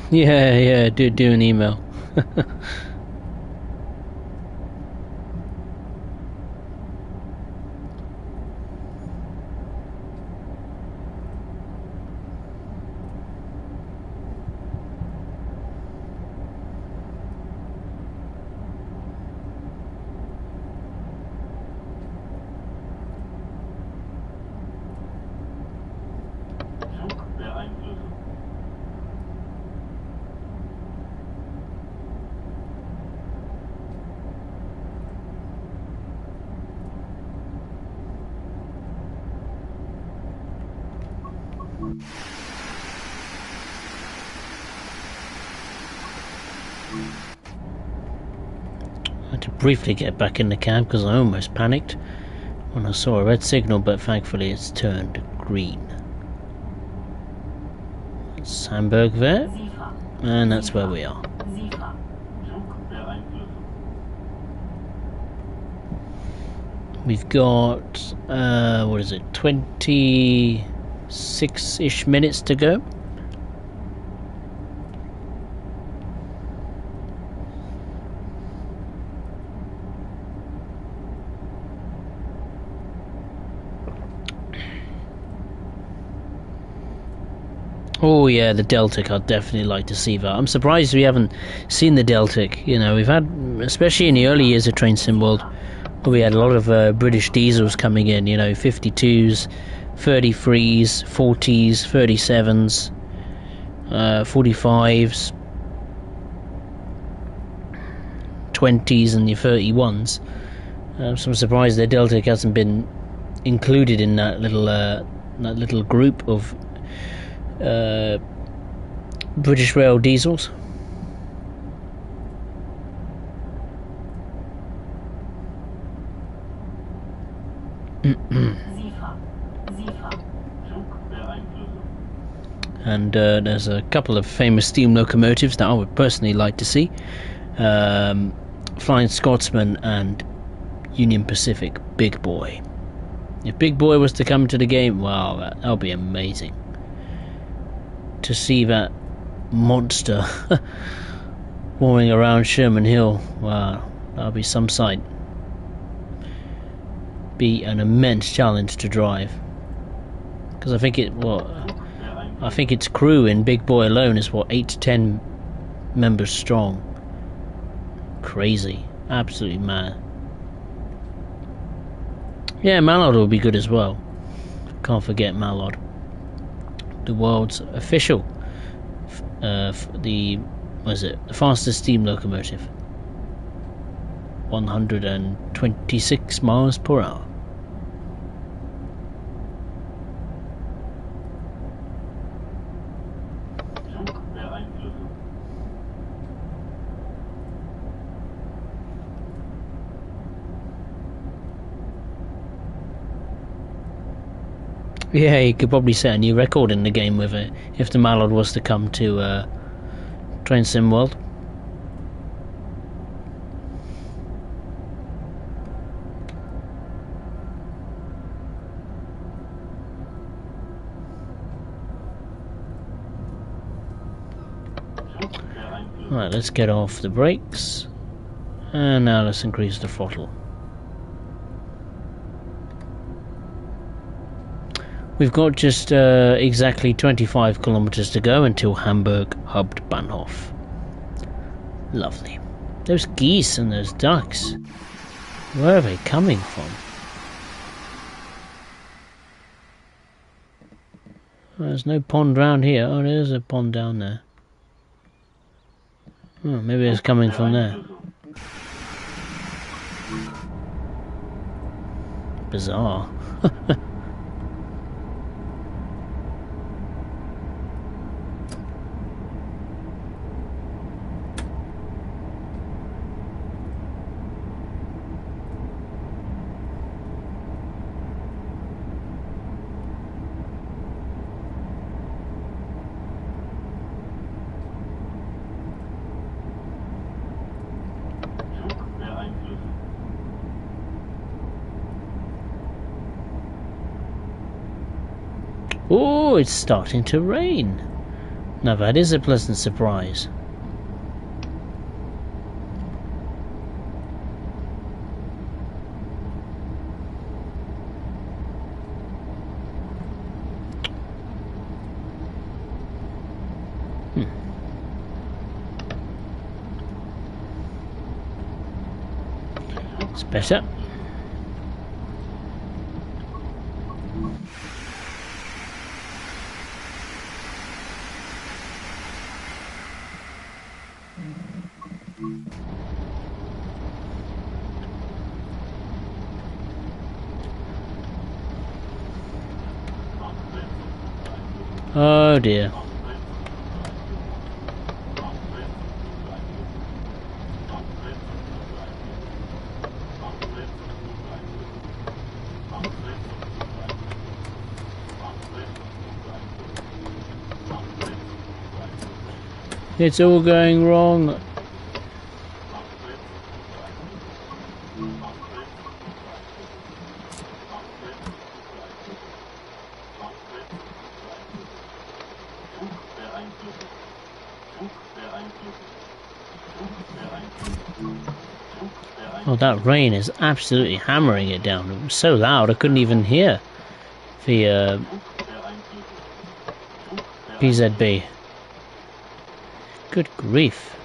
Yeah, do an email. I had to briefly get back in the cab because I almost panicked when I saw a red signal, but thankfully it's turned green. It's Hamburg there, and that's where we are. We've got, what is it, 26-ish minutes to go. Oh yeah, the Deltic, I'd definitely like to see that. I'm surprised we haven't seen the Deltic. You know, we've had, especially in the early years of Train Sim World, we had a lot of British diesels coming in, you know, 52s, 33s, 40s, 37s, 45s, 20s and your 31s. So I'm surprised the Deltic hasn't been included in that little group of British Rail diesels. And there's a couple of famous steam locomotives that I would personally like to see. Flying Scotsman and Union Pacific Big Boy. If Big Boy was to come to the game, wow, that would be amazing. To see that monster warring around Sherman Hill, wow, that would be some sight. Be an immense challenge to drive. Because I think I think its crew in Big Boy alone is what, 8 to 10 members strong. Crazy, absolutely mad. Yeah, Mallard will be good as well. Can't forget Mallard, the world's official the fastest steam locomotive, 126 miles per hour. Yeah, you could probably set a new record in the game with it if the Mallard was to come to Train Sim World. Right, let's get off the brakes, and now let's increase the throttle. We've got just exactly 25 kilometers to go until Hamburg Hauptbahnhof. Lovely. Those geese and those ducks, where are they coming from? Well, there's no pond round here. Oh, there's a pond down there. Oh, maybe it's coming from there. Bizarre. Oh, it's starting to rain. Now that is a pleasant surprise. It's better. Oh dear. It's all going wrong. Oh, that rain is absolutely hammering it down. It was so loud I couldn't even hear the PZB. Good grief.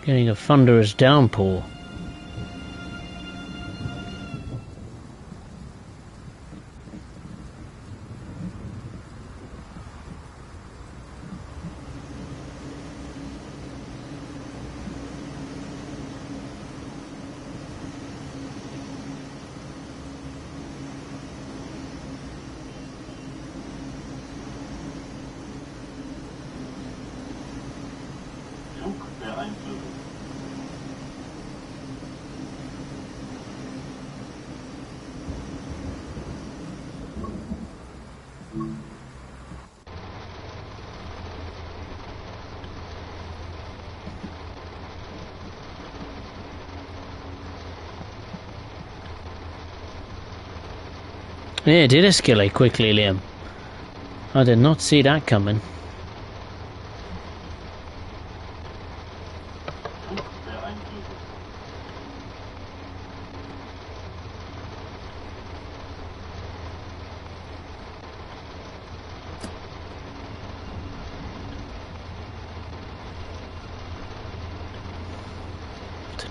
Getting a thunderous downpour. Yeah, it did escalate quickly, Liam. I did not see that coming.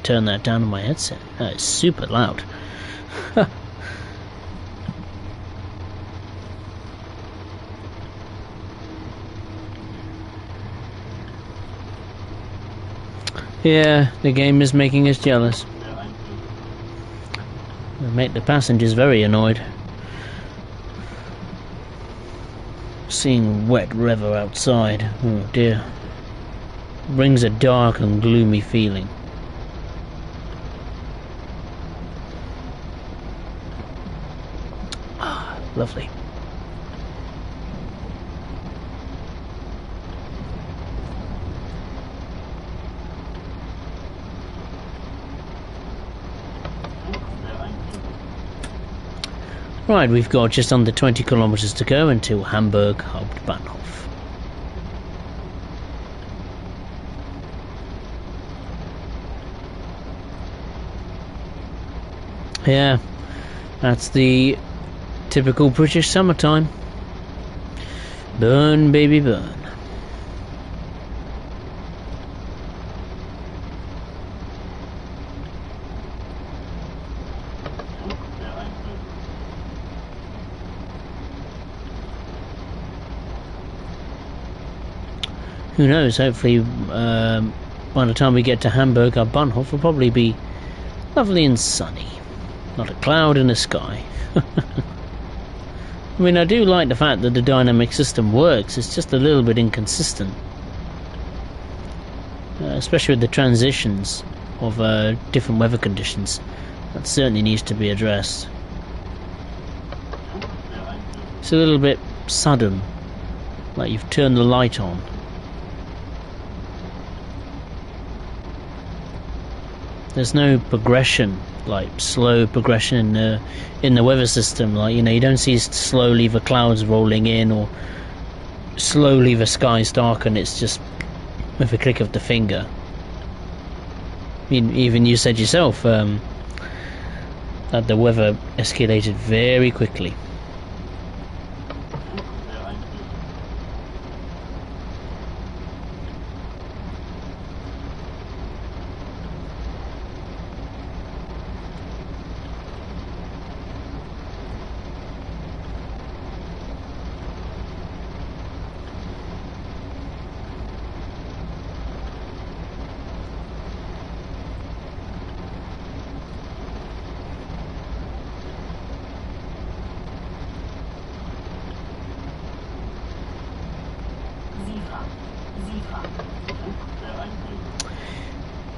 turn that down on my headset. That is super loud. Yeah, the game is making us jealous. It'll make the passengers very annoyed. Seeing wet river outside, oh dear, brings a dark and gloomy feeling. Ah, lovely. Right, we've got just under 20 kilometers to go until Hamburg Hauptbahnhof. Yeah, that's the typical British summertime. Burn, baby, burn. Who knows, hopefully by the time we get to Hamburg, our Bahnhof will probably be lovely and sunny. Not a cloud in the sky. I mean, I do like the fact that the dynamic system works, it's just a little bit inconsistent. Especially with the transitions of different weather conditions. That certainly needs to be addressed. It's a little bit sudden, like you've turned the light on. There's no progression, like slow progression in the weather system. Like, you know, you don't see slowly the clouds rolling in or slowly the skies darken. It's just with a click of the finger. I mean, even you said yourself that the weather escalated very quickly.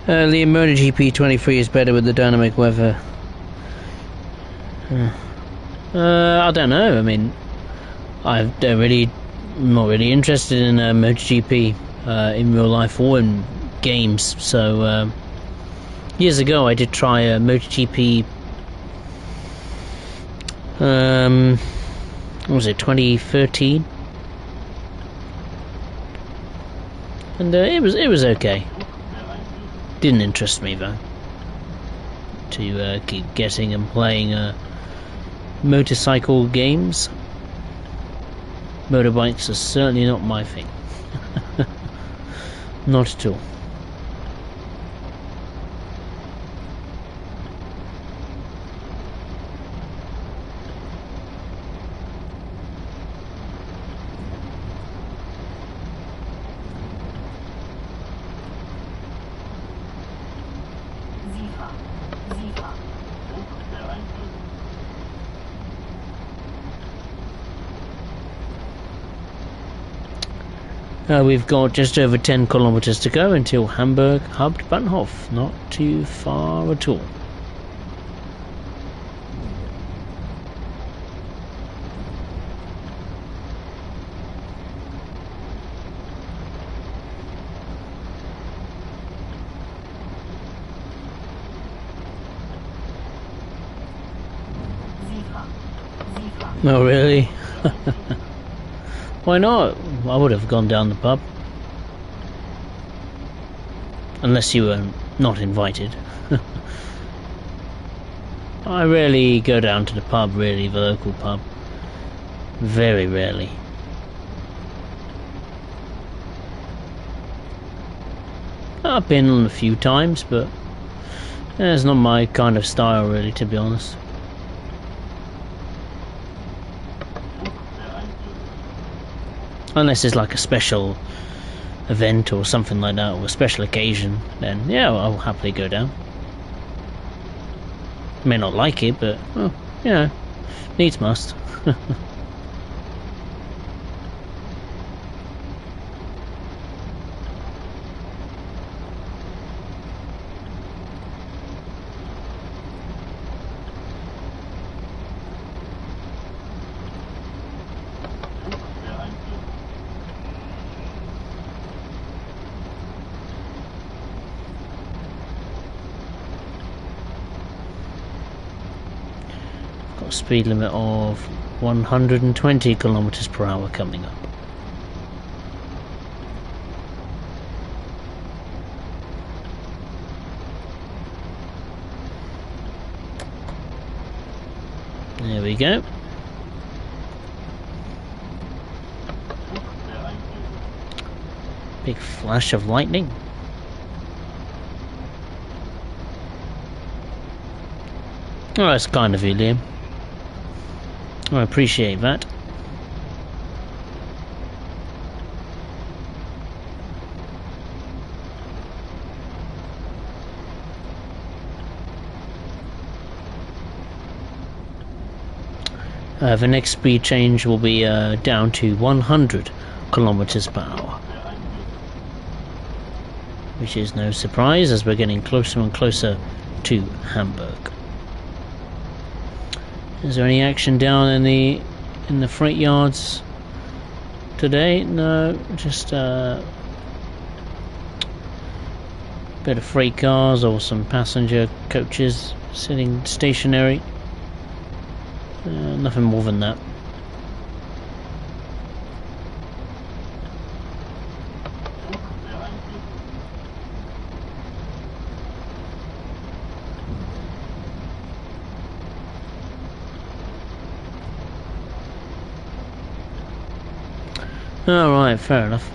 The emergency P23 is better with the dynamic weather. I don't know. I mean, I'm not really interested in MotoGP in real life or in games. So years ago, I did try MotoGP. What was it, 2013? And it was okay. Didn't interest me though, to keep getting and playing motorcycle games. Motorbikes are certainly not my thing. Not at all. We've got just over 10 kilometers to go until Hamburg Hauptbahnhof. Not too far at all. Oh, really? Why not? I would have gone down the pub. Unless you were not invited. I rarely go down to the pub, really, the local pub. Very rarely. I've been a few times, but It's not my kind of style, really, to be honest. Unless it's like a special event or something like that, or a special occasion, then yeah, I'll happily go down. May not like it, but well, you know, needs must. Got a speed limit of 120 kilometers per hour coming up. There we go. Big flash of lightning. Oh, that's kind of you, Liam. I appreciate that. The next speed change will be down to 100 kilometers per hour, which is no surprise as we're getting closer and closer to Hamburg. Is there any action down in the freight yards today? No, just a bit of freight cars or some passenger coaches sitting stationary. Nothing more than that. Alright, fair enough.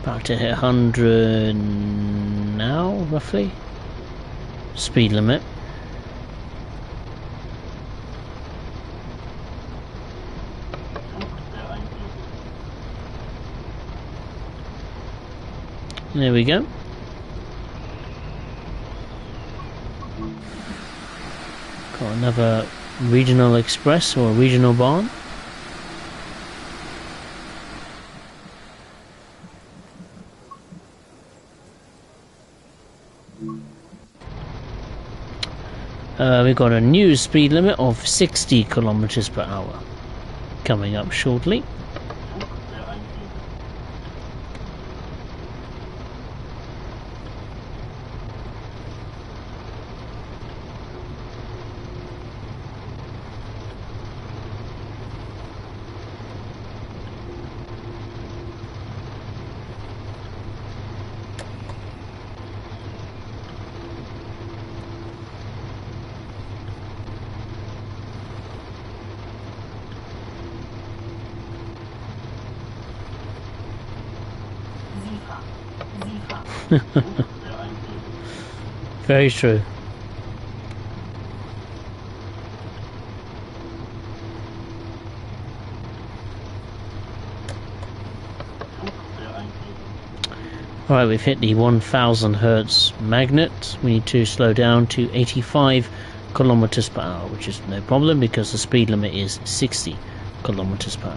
About to hit 100 now, roughly. Speed limit. There we go. Got another regional express or regional barn. We've got a new speed limit of 60 kilometers per hour coming up shortly. Very true. Alright, we've hit the 1000 Hertz magnet. We need to slow down to 85 kilometers per hour, which is no problem because the speed limit is 60 kilometers per hour.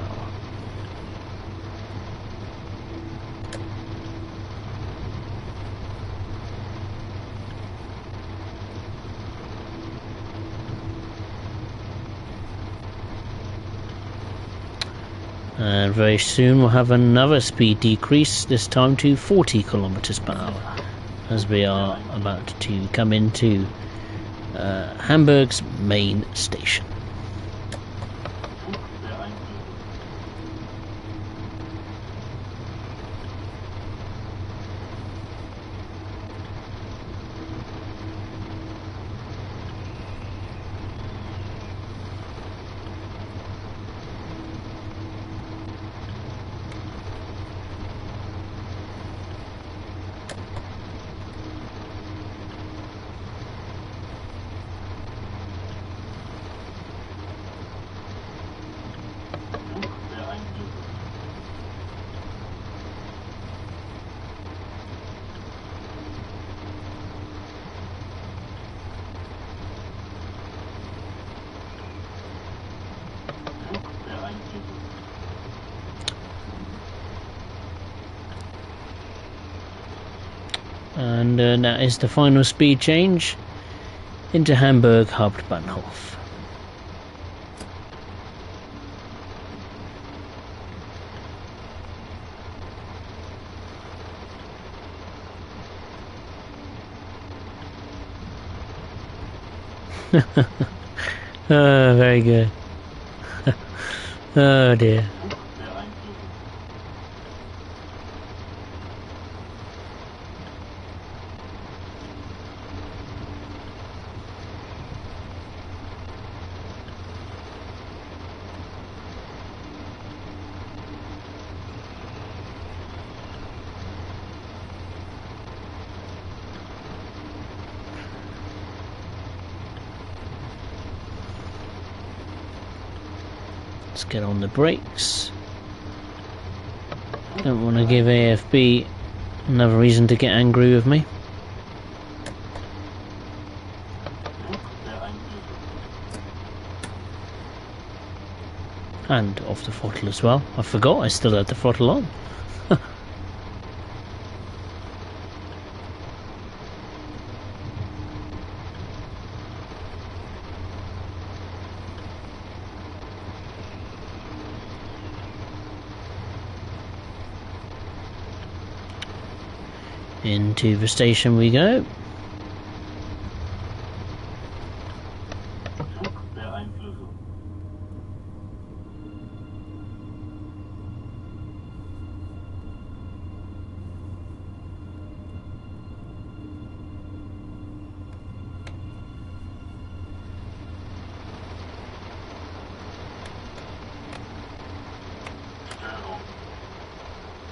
And very soon we'll have another speed decrease, this time to 40 kilometers per hour, as we are about to come into Hamburg's main station. And that is the final speed change into Hamburg Hauptbahnhof. Oh, very good. Oh dear. Let's get on the brakes. Don't want to give AFB another reason to get angry with me. And off the throttle as well. I forgot I still had the throttle on. Into the station we go.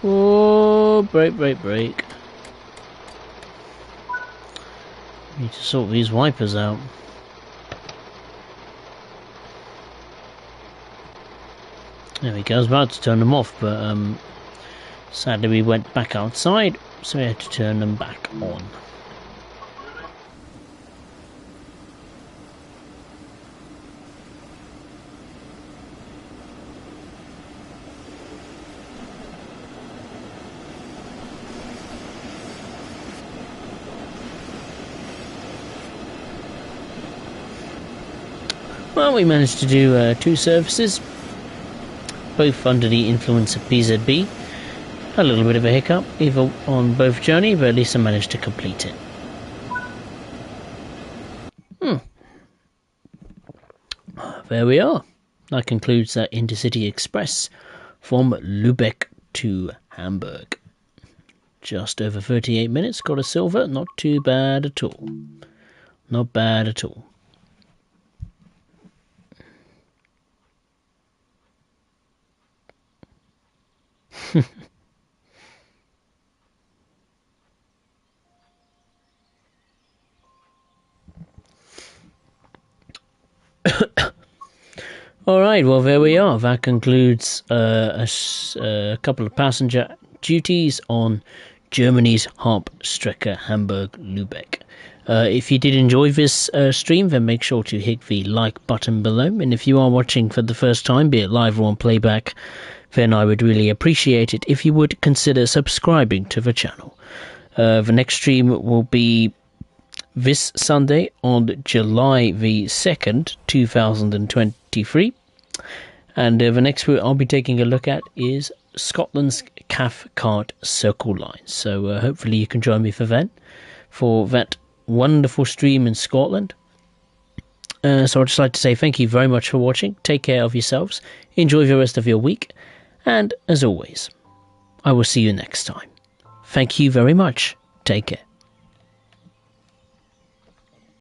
Oh, brake. Need to sort these wipers out. There we go, I was about to turn them off, but sadly we went back outside, so we had to turn them back on. Well, we managed to do 2 services, both under the influence of PZB. A little bit of a hiccup, either on both journey, but at least I managed to complete it. There we are. That concludes that Intercity Express from Lübeck to Hamburg. Just over 38 minutes, got a silver, not too bad at all. Not bad at all. Alright, well there we are. That concludes a couple of passenger duties on Germany's Hauptstrecke Hamburg-Lübeck. If you did enjoy this stream, then make sure to hit the like button below. And if you are watching for the first time, be it live or on playback, then I would really appreciate it if you would consider subscribing to the channel. The next stream will be this Sunday on July the 2nd, 2023. And the next route I'll be taking a look at is Scotland's Cathcart Circle Line. So hopefully you can join me for that wonderful stream in Scotland. So I'd just like to say thank you very much for watching. Take care of yourselves. Enjoy the rest of your week. And as always, I will see you next time. Thank you very much. Take care.